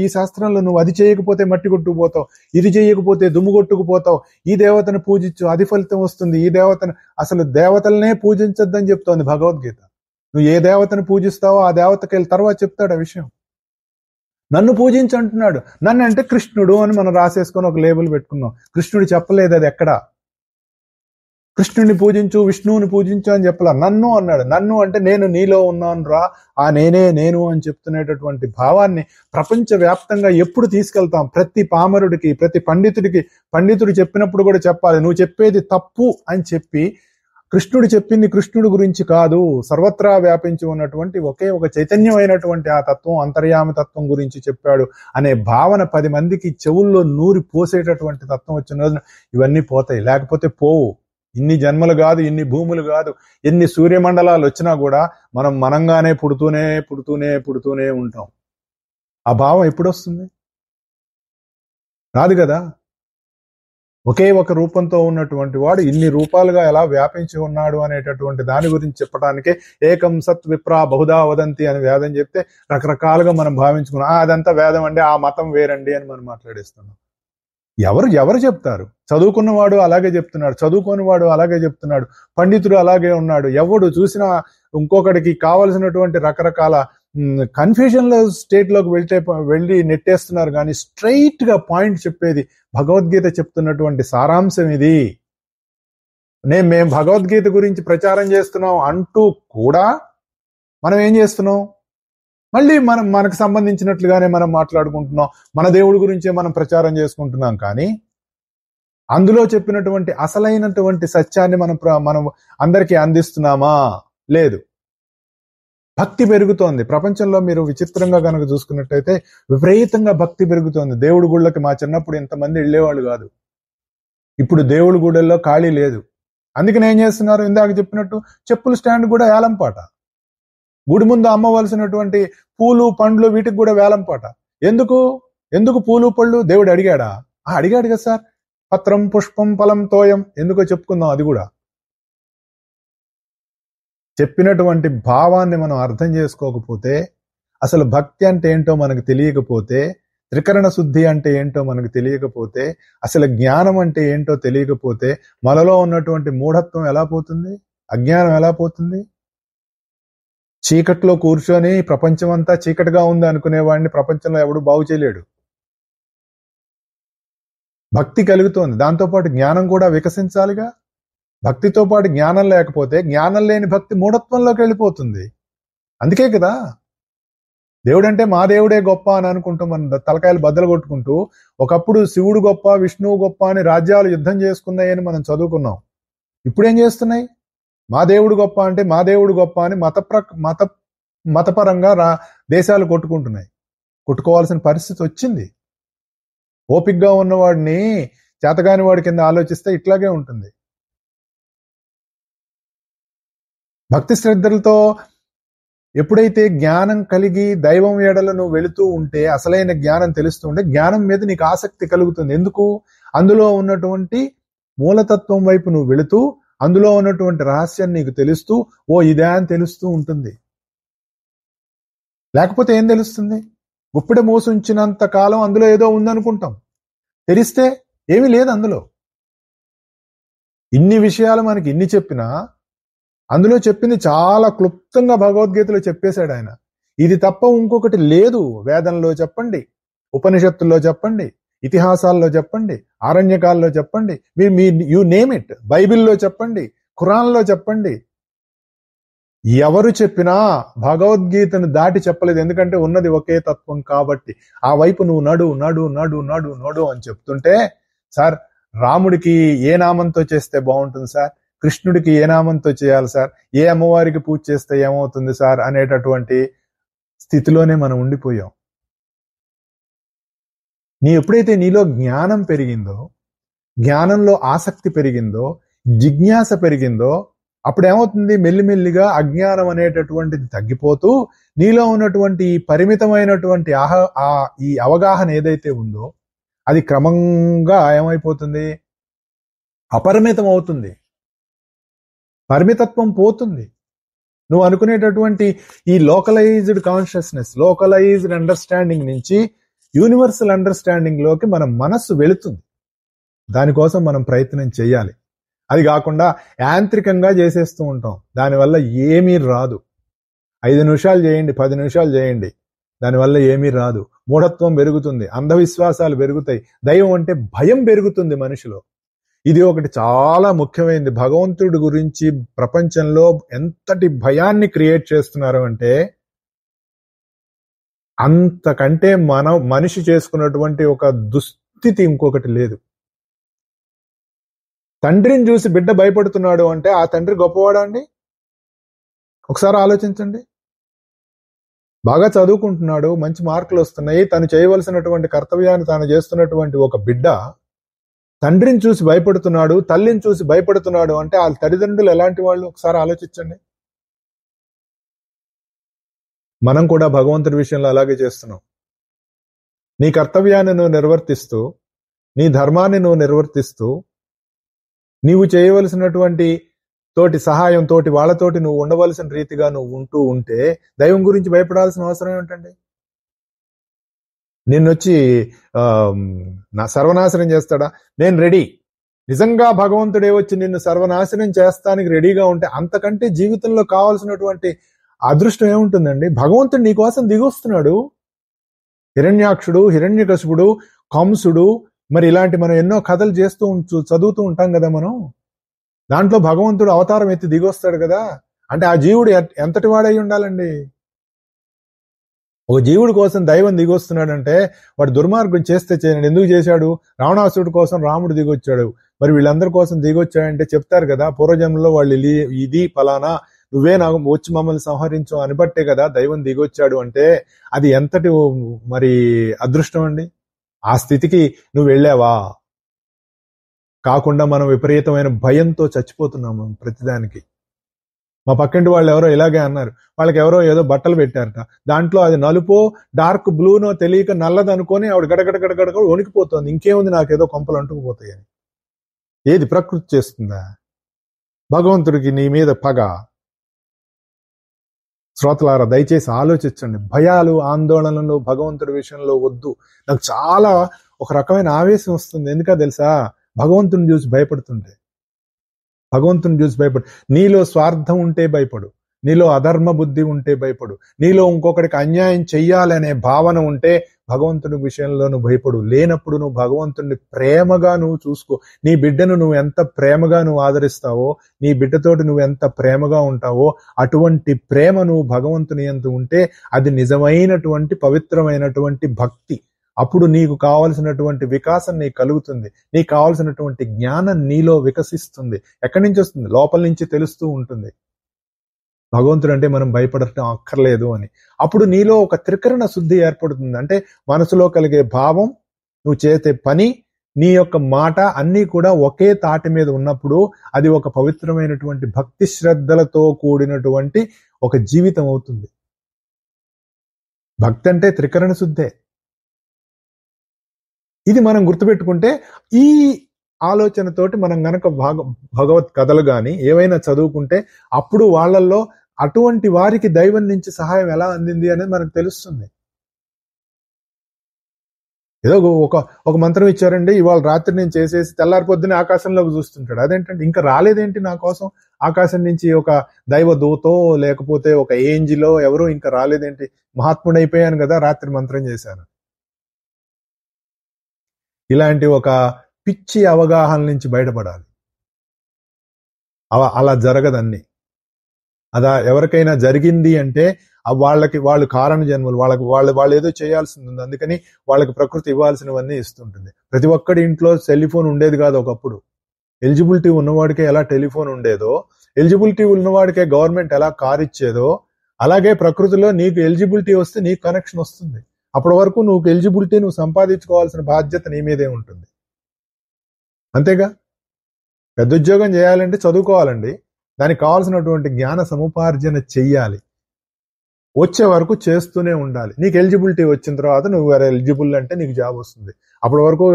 ఈ శాస్త్రంలో నువ్వు అది చేయకపోతే మట్టి కొట్టుకుపోతావు, ఇది చేయకపోతే దుమ్ము కొట్టుకుపోతావు, ఈ దేవతను పూజించు అది ఫలితం వస్తుంది, ఈ దేవతను, అసలు దేవతలనే పూజించొద్దని చెప్తోంది భగవద్గీత. నువ్వు ఏ దేవతను పూజిస్తావో ఆ దేవతకి వెళ్ళి తర్వాత చెప్తాడు ఆ విషయం. నన్ను పూజించు అంటున్నాడు. నన్ను అంటే కృష్ణుడు అని మనం రాసేసుకొని ఒక లేబుల్ పెట్టుకున్నాం. కృష్ణుడు చెప్పలేదు అది ఎక్కడ. కృష్ణుడిని పూజించు, విష్ణువుని పూజించు అని చెప్పలా, నన్ను అన్నాడు. నన్ను అంటే నేను నీలో ఉన్నాను రా, ఆ నేనే నేను అని చెప్తున్నటువంటి భావాన్ని ప్రపంచవ్యాప్తంగా ఎప్పుడు తీసుకెళ్తాం? ప్రతి పామరుడికి, ప్రతి పండితుడు చెప్పినప్పుడు కూడా చెప్పాలి, నువ్వు చెప్పేది తప్పు అని చెప్పి, కృష్ణుడు చెప్పింది కృష్ణుడి గురించి కాదు, సర్వత్రా వ్యాపించి ఉన్నటువంటి ఒకే ఒక చైతన్యమైనటువంటి ఆ తత్వం, అంతర్యామి తత్వం గురించి చెప్పాడు అనే భావన 10 మందికి చెవుల్లో నూరి పోసేటటువంటి తత్వం వచ్చిన రోజున ఇవన్నీ పోతాయి. లేకపోతే పోవు. ఇన్ని జన్మలు కాదు, ఇన్ని భూములు కాదు, ఎన్ని సూర్యమండలాలు వచ్చినా కూడా మనం మనంగానే పుడుతూనే ఉంటాం. ఆ భావం ఎప్పుడు వస్తుంది? రాదు కదా. ఒకే ఒక రూపంతో ఉన్నటువంటి వాడు ఇన్ని రూపాలుగా ఎలా వ్యాపించి ఉన్నాడు అనేటటువంటి దాని గురించి చెప్పడానికే ఏకం సత్ విప్రా బహుదా వదంతి అని వేదం చెప్తే రకరకాలుగా మనం భావించుకున్నాం. అదంతా వేదం అండి, ఆ మతం వేరండి అని మనం మాట్లాడేస్తున్నాం. ఎవరు చెప్తారు? చదువుకున్నవాడు అలాగే చెప్తున్నాడు, చదువుకోని వాడు అలాగే చెప్తున్నాడు, పండితుడు అలాగే ఉన్నాడు. ఎవడు చూసినా ఇంకొకడికి కావలసినటువంటి రకరకాల కన్ఫ్యూజన్ లో స్టేట్ లోకి వెళ్ళి నెట్టేస్తున్నారు. కానీ స్ట్రైట్ గా పాయింట్ చెప్పేది భగవద్గీత చెప్తున్నటువంటి సారాంశం ఇది. మేము భగవద్గీత గురించి ప్రచారం చేస్తున్నాం అంటూ కూడా మనం ఏం చేస్తున్నాం? మళ్ళీ మనకు సంబంధించినట్లుగానే మనం మాట్లాడుకుంటున్నాం, మన దేవుడి గురించే మనం ప్రచారం చేసుకుంటున్నాం. కానీ అందులో చెప్పినటువంటి అసలైనటువంటి సత్యాన్ని మనం అందరికీ అందిస్తున్నామా? లేదు. భక్తి పెరుగుతోంది ప్రపంచంలో. మీరు విచిత్రంగా కనుక చూసుకున్నట్టయితే విపరీతంగా భక్తి పెరుగుతోంది. దేవుడి గుళ్ళకి మా చిన్నప్పుడు ఇంతమంది వెళ్ళేవాళ్ళు కాదు. ఇప్పుడు దేవుడి గుళ్ళల్లో ఖాళీ లేదు. అందుకని ఏం చేస్తున్నారు? ఇందాక చెప్పినట్టు చెప్పుల స్టాండ్ కూడా వేలంపాట. గుడి ముందు అమ్మవలసినటువంటి పూలు పండ్లు వీటికి కూడా వేలంపాట. ఎందుకు పూలు పళ్ళు? దేవుడు అడిగాడా? అడిగాడు కదా సార్. పత్రం పుష్పం ఫలం తోయం, ఎందుకో చెప్పుకుందాం. అది కూడా చెప్పినటువంటి భావాన్ని మనం అర్థం చేసుకోకపోతే, అసలు భక్తి అంటే ఏంటో మనకు తెలియకపోతే, త్రికరణ శుద్ధి అంటే ఏంటో మనకు తెలియకపోతే, అసలు జ్ఞానం అంటే ఏంటో తెలియకపోతే మనలో ఉన్నటువంటి మూఢత్వం ఎలా పోతుంది? అజ్ఞానం ఎలా పోతుంది? చీకట్లో కూర్చొని ప్రపంచం అంతా చీకటిగా ఉంది అనుకునేవాడిని ప్రపంచంలో ఎవడు బాగు చేయలేడు. భక్తి కలుగుతోంది, దాంతోపాటు జ్ఞానం కూడా వికసించాలిగా. భక్తితో పాటు జ్ఞానం లేకపోతే, జ్ఞానం లేని భక్తి మూఢత్వంలోకి వెళ్ళిపోతుంది. అందుకే కదా దేవుడంటే మా దేవుడే గొప్ప అని అనుకుంటూ మన తలకాయలు బద్దలు కొట్టుకుంటూ, ఒకప్పుడు శివుడు గొప్ప, విష్ణువు గొప్ప అని రాజ్యాలు యుద్ధం చేసుకున్నాయని మనం చదువుకున్నాం. ఇప్పుడేం చేస్తున్నాయి? మా దేవుడు గొప్ప అంటే మా దేవుడు గొప్ప అని మతపరంగా దేశాలు కొట్టుకుంటున్నాయి. కొట్టుకోవాల్సిన పరిస్థితి వచ్చింది. ఓపికగా ఉన్నవాడిని చేతగాని వాడి కింద ఆలోచిస్తే ఇట్లాగే ఉంటుంది. భక్తి శ్రద్ధలతో ఎప్పుడైతే జ్ఞానం కలిగి దైవం ఎడల నువ్వు వెళుతూ ఉంటే, అసలైన జ్ఞానం తెలుస్తూ ఉంటే, జ్ఞానం మీద నీకు ఆసక్తి కలుగుతుంది. ఎందుకు? అందులో ఉన్నటువంటి మూలతత్వం వైపు నువ్వు వెళుతూ, అందులో ఉన్నటువంటి రహస్యం నీకు తెలుస్తూ, ఓ ఇదే అని తెలుస్తూ ఉంటుంది. లేకపోతే ఏం తెలుస్తుంది? గుప్పెడ మూసుంచినంత కాలం అందులో ఏదో ఉందనుకుంటాం. తెలిస్తే ఏమీ లేదు అందులో. ఇన్ని విషయాలు మనకి ఇన్ని చెప్పినా అందులో చెప్పింది చాలా క్లుప్తంగా భగవద్గీతలో చెప్పేశాడు ఆయన. ఇది తప్ప ఇంకొకటి లేదు. వేదంలో చెప్పండి, ఉపనిషత్తుల్లో చెప్పండి, ఇతిహాసాల్లో చెప్పండి, ఆరణ్యకాల్లో చెప్పండి, యు నేమ్ ఇట్, బైబిల్లో చెప్పండి, ఖురాన్లో చెప్పండి. ఎవరు చెప్పినా భగవద్గీతను దాటి చెప్పలేదు. ఎందుకంటే ఉన్నది ఒకే తత్వం కాబట్టి. ఆ వైపు నువ్వు నడు నడు నడు నడు నడు అని చెప్తుంటే, సార్ రాముడికి ఏ నామంతో చేస్తే బాగుంటుంది సార్, కృష్ణుడికి ఏ నామంతో చేయాలి సార్, ఏ అమ్మవారికి పూజ చేస్తే ఏమవుతుంది సార్ అనేటటువంటి స్థితిలోనే మనం ఉండిపోయాం. ఎప్పుడైతే నీలో జ్ఞానం పెరిగిందో, జ్ఞానంలో ఆసక్తి పెరిగిందో, జిజ్ఞాస పెరిగిందో, అప్పుడేమవుతుంది? మెల్లిమెల్లిగా అజ్ఞానం అనేటటువంటిది తగ్గిపోతూ నీలో ఉన్నటువంటి పరిమితమైనటువంటి ఈ అవగాహన ఏదైతే ఉందో అది క్రమంగా ఏమైపోతుంది? అపరిమితం అవుతుంది. పరిమితత్వం పోతుంది. నువ్వు అనుకునేటటువంటి ఈ లోకలైజ్డ్ కాన్షియస్నెస్, లోకలైజ్డ్ అండర్స్టాండింగ్ నుంచి యూనివర్సల్ అండర్స్టాండింగ్ లోకి మన మనస్సు వెళుతుంది. దానికోసం మనం ప్రయత్నం చేయాలి. అది కాకుండా యాంత్రికంగా చేసేస్తూ ఉంటాం. దానివల్ల ఏమీ రాదు. 5 నిమిషాలు చేయండి, 10 నిమిషాలు చేయండి, దానివల్ల ఏమీ రాదు. మూఢత్వం పెరుగుతుంది, అంధవిశ్వాసాలు పెరుగుతాయి, దైవం అంటే భయం పెరుగుతుంది మనిషిలో. ఇది ఒకటి చాలా ముఖ్యమైనది. భగవంతుడి గురించి ప్రపంచంలో ఎంతటి భయాన్ని క్రియేట్ చేస్తున్నారు అంటే, అంతకంటే మనిషి చేసుకున్నటువంటి ఒక దుస్థితి ఇంకొకటి లేదు. తండ్రిని చూసి బిడ్డ భయపడుతున్నాడు అంటే ఆ తండ్రి గొప్పవాడా అండి? ఒకసారి ఆలోచించండి. బాగా చదువుకుంటున్నాడు, మంచి మార్కులు వస్తున్నాయి, తను చేయవలసినటువంటి కర్తవ్యాన్ని తాను చేస్తున్నటువంటి ఒక బిడ్డ తండ్రిని చూసి భయపడుతున్నాడు, తల్లిని చూసి భయపడుతున్నాడు అంటే ఆ తల్లిదండ్రులు ఎలాంటి వాళ్ళు? ఒకసారి ఆలోచించండి. మనం కూడా భగవంతుడి విషయంలో అలాగే చేస్తున్నాం. నీ కర్తవ్యాన్ని నువ్వు నిర్వర్తిస్తూ, నీ ధర్మాన్ని నువ్వు నిర్వర్తిస్తూ, నీవు చేయవలసినటువంటి తోటి సహాయం తోటి వాళ్ళతోటి నువ్వు ఉండవలసిన రీతిగా నువ్వు ఉంటూ ఉంటే దైవం గురించి భయపడాల్సిన అవసరం ఏమిటండి? నిన్నొచ్చి నా సర్వనాశనం చేస్తాడా? నేను రెడీ. నిజంగా భగవంతుడే వచ్చి నిన్ను సర్వనాశనం చేస్తానికి రెడీగా ఉంటే అంతకంటే జీవితంలో కావాల్సినటువంటి అదృష్టం ఏముంటుందండి? భగవంతుడు నీ కోసం దిగొస్తున్నాడు. హిరణ్యాక్షుడు, హిరణ్యకశిపుడు, కంసుడు, మరి ఇలాంటి మనం ఎన్నో కథలు చదువుతూ ఉంటాం కదా మనం. దాంట్లో భగవంతుడు అవతారం ఎత్తి దిగొస్తాడు కదా. అంటే ఆ జీవుడు ఎంతటి వాడై ఉండాలండి? ఒక జీవుడి కోసం దైవం దిగొస్తున్నాడంటే వాడు దుర్మార్గం చేస్తే చేయనండి. ఎందుకు చేశాడు? రావణాసురుడి కోసం రాముడు దిగొచ్చాడు. మరి వీళ్ళందరి కోసం దిగొచ్చాడంటే చెప్తారు కదా, పూర్వజన్మలో వాళ్ళు ఇది ఫలానా, నువ్వే నాకు వచ్చి మమ్మల్ని సంహరించు అని బట్టే కదా దైవం దిగొచ్చాడు అంటే అది ఎంతటి మరి అదృష్టం అండి. ఆ స్థితికి నువ్వు వెళ్ళావా? కాకుండా మనం విపరీతమైన భయంతో చచ్చిపోతున్నాము ప్రతిదానికి. మా పక్కింటి వాళ్ళు ఎవరో ఇలాగే అన్నారు. వాళ్ళకి ఎవరో ఏదో బట్టలు పెట్టారట, దాంట్లో అది నలుపో డార్క్ బ్లూనో తెలియక నల్లదనుకొని ఆవిడ గడగడ వణికిపోతుంది. ఇంకేముంది, నాకేదో కొంపలు అంటుకుపోతాయని. ఏది ప్రకృతి చేస్తుందా? భగవంతుడికి నీ మీద పగ. శ్రోతలారా, దయచేసి ఆలోచించండి. భయాలు, ఆందోళనలు భగవంతుడి విషయంలో వద్దు. నాకు చాలా ఒక రకమైన ఆవేశం వస్తుంది. ఎందుకా తెలుసా? భగవంతుని చూసి భయపడుతుంటే. భగవంతుని చూసి భయపడు. నీలో స్వార్థం ఉంటే భయపడు, నీలో అధర్మ బుద్ధి ఉంటే భయపడు, నీలో ఇంకొకరికి అన్యాయం చెయ్యాలనే భావన ఉంటే భగవంతుడి విషయంలో నువ్వు భయపడు. లేనప్పుడు నువ్వు భగవంతుడిని ప్రేమగా నువ్వు చూసుకో. నీ బిడ్డను నువ్వు ఎంత ప్రేమగా నువ్వు ఆదరిస్తావో, నీ బిడ్డతోటి నువ్వు ఎంత ప్రేమగా ఉంటావో, అటువంటి ప్రేమ నువ్వు భగవంతుని యందు ఉంటే అది నిజమైనటువంటి పవిత్రమైనటువంటి భక్తి. అప్పుడు నీకు కావలసినటువంటి వికాసం నీకు కలుగుతుంది. నీకు కావలసినటువంటి జ్ఞానం నీలో వికసిస్తుంది. ఎక్కడి నుంచి వస్తుంది? లోపల నుంచి తెలుస్తూ ఉంటుంది. భగవంతుడు అంటే మనం భయపడటం అక్కర్లేదు అని. అప్పుడు నీలో ఒక త్రికరణ శుద్ధి ఏర్పడుతుంది. అంటే మనసులో కలిగే భావం, నువ్వు చేసే పని, నీ యొక్క మాట అన్నీ కూడా ఒకే తాటి మీద ఉన్నప్పుడు అది ఒక పవిత్రమైనటువంటి భక్తి శ్రద్ధలతో కూడినటువంటి ఒక జీవితం అవుతుంది. భక్తి అంటే త్రికరణ శుద్ధే. ఇది మనం గుర్తుపెట్టుకుంటే, ఈ ఆలోచనతోటి మనం గనక భగవత్ కథలు గాని ఏవైనా చదువుకుంటే అప్పుడు వాళ్ళల్లో అటువంటి వారికి దైవం నుంచి సహాయం ఎలా అందింది అనేది మనకు తెలుస్తుంది. ఏదో ఒక మంత్రం ఇచ్చారండి, ఇవాళ రాత్రి నేను చేసేసి తెల్లారి పొద్దున్నే ఆకాశంలోకి చూస్తుంటాడు. అదేంటంటే ఇంకా రాలేదేంటి నా కోసం? ఆకాశం నుంచి ఒక దైవ దూతో లేకపోతే ఒక ఏంజిలో ఎవరో ఇంకా రాలేదేంటి? మహాత్ముడైపోయాను కదా, రాత్రి మంత్రం చేశాను. ఇలాంటి ఒక పిచ్చి అవగాహన నుంచి బయటపడాలి. అలా జరగదన్ని. అదా ఎవరికైనా జరిగింది అంటే వాళ్ళు కారణ జన్మలు, వాళ్ళు ఏదో చేయాల్సింది ఉంది, అందుకని వాళ్ళకి ప్రకృతి ఇవ్వాల్సినవన్నీ ఇస్తుంటుంది. ప్రతి ఒక్కడి ఇంట్లో టెలిఫోన్ ఉండేది కాదు ఒకప్పుడు. ఎలిజిబిలిటీ ఉన్నవాడికే ఎలా టెలిఫోన్ ఉండేదో, ఎలిజిబిలిటీ ఉన్నవాడికే గవర్నమెంట్ ఎలా కార్ ఇచ్చేదో, అలాగే ప్రకృతిలో నీకు ఎలిజిబిలిటీ వస్తే నీకు కనెక్షన్ వస్తుంది. అప్పటి వరకు నువ్వు ఎలిజిబిలిటీ నువ్వు సంపాదించుకోవాల్సిన బాధ్యత నీ మీదే ఉంటుంది. అంతేగా? పెద్ద ఉద్యోగం చేయాలంటే చదువుకోవాలండి, దానికి కావాల్సినటువంటి జ్ఞాన సముపార్జన చెయ్యాలి. వచ్చే వరకు చేస్తూనే ఉండాలి. నీకు ఎలిజిబిలిటీ వచ్చిన తర్వాత నువ్వు ఎలిజిబుల్ అంటే నీకు జాబ్ వస్తుంది. అప్పటి వరకు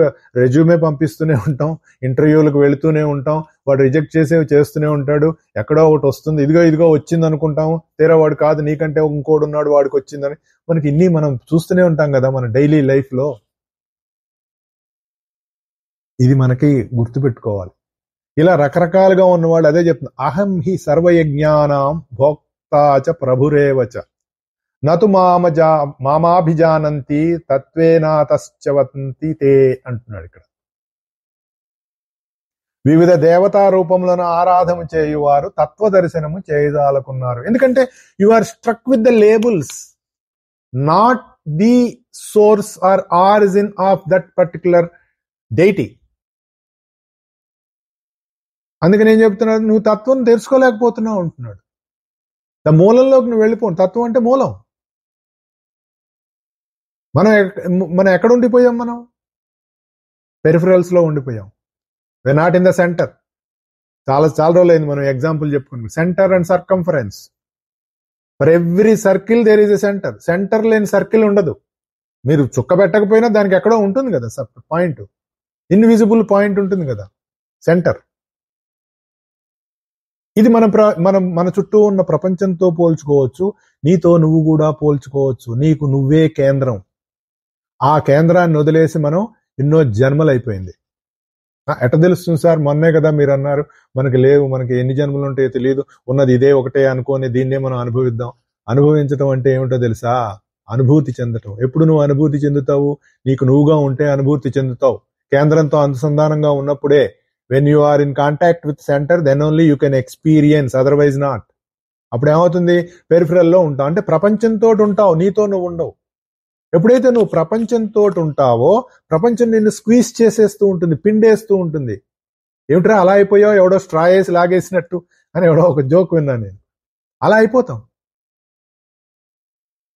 రెజ్యూమే పంపిస్తూనే ఉంటాం, ఇంటర్వ్యూలకు వెళుతూనే ఉంటాం, వాడు రిజెక్ట్ చేస్తూనే ఉంటాడు. ఎక్కడో ఒకటి వస్తుంది, ఇదిగో వచ్చింది అనుకుంటాము, తీరా వాడు కాదు, నీకంటే ఇంకోడు ఉన్నాడు వాడికి వచ్చిందని. మనకి ఇన్ని మనం చూస్తూనే ఉంటాం కదా మన డైలీ లైఫ్ లో. ఇది మనకి గుర్తుపెట్టుకోవాలి. ఇలా రకరకాలుగా ఉన్నవాళ్ళు అదే చెప్తున్నారు, అహం హి సర్వయజ్ఞానాం భోక్తాచ ప్రభురేవచ నతు మామాభిజానంతి తత్వేనాతశ్చవంతి తే అంటున్నాడు ఇక్కడ. వివిధ దేవతా రూపములను ఆరాధన చేయువారు తత్వ దర్శనము చేయజాలకున్నారు. ఎందుకంటే you are struck with the labels, not the source or origin of that particular deity. అందుకని ఏం చెప్తున్నాడు, నువ్వు తత్వం తెలుసుకోలేకపోతున్నావు అంటున్నాడు. మూలంలోకి నువ్వు వెళ్ళిపో. తత్వం అంటే మూలం. మనం ఎక్కడ ఉండిపోయాం? మనం పెరిఫరల్స్ లో ఉండిపోయాం. We not in the centre. చాలా రోజులైంది మనం ఎగ్జాంపుల్ చెప్పుకున్నాం. Centre and circumference. For every circle there is a centre. Centre లేని సర్కిల్ ఉండదు. మీరు చుక్క పెట్టకపోయినా దానికి ఎక్కడో ఉంటుంది కదా పాయింట్, ఇన్విజిబుల్ పాయింట్ ఉంటుంది కదా, సెంటర్. ఇది మన చుట్టూ ఉన్న ప్రపంచంతో పోల్చుకోవచ్చు, నీతో నువ్వు కూడా పోల్చుకోవచ్చు. నీకు నువ్వే కేంద్రం. ఆ కేంద్రాన్ని వదిలేసి మనం ఎన్నో జన్మలు అయిపోయింది. ఎట తెలుస్తుంది సార్? మొన్నే కదా మీరు అన్నారు మనకి లేవు, మనకి ఎన్ని జన్మలు ఉంటాయో తెలియదు, ఉన్నది ఇదే ఒకటే అనుకోని దీన్నే మనం అనుభవిద్దాం. అనుభవించడం అంటే ఏమిటో తెలుసా? అనుభూతి చెందటం. ఎప్పుడు నువ్వు అనుభూతి చెందుతావు? నీకు నువ్వుగా ఉంటే అనుభూతి చెందుతావు. కేంద్రంతో అనుసంధానంగా ఉన్నప్పుడే. When you are in contact with center, then only you can experience, otherwise not. అప్పుడు ఏమవుతుంది? పెరిఫరల్ లో ఉంటావు, అంటే ప్రపంచంతో ఉంటావు, నీతో నువ్వు ఉండవు. ఎప్పుడైతే నువ్వు ప్రపంచంతో ఉంటావో ప్రపంచం నిన్ను స్క్వీజ్ చేసేస్తూ ఉంటుంది, పిండేస్తూ ఉంటుంది. ఏమిట్రా అలా అయిపోయావు, ఎవడో స్ట్రా వేసి లాగేసినట్టు అని ఎవడో ఒక జోక్ విన్నాను నేను. అలా అయిపోతాం.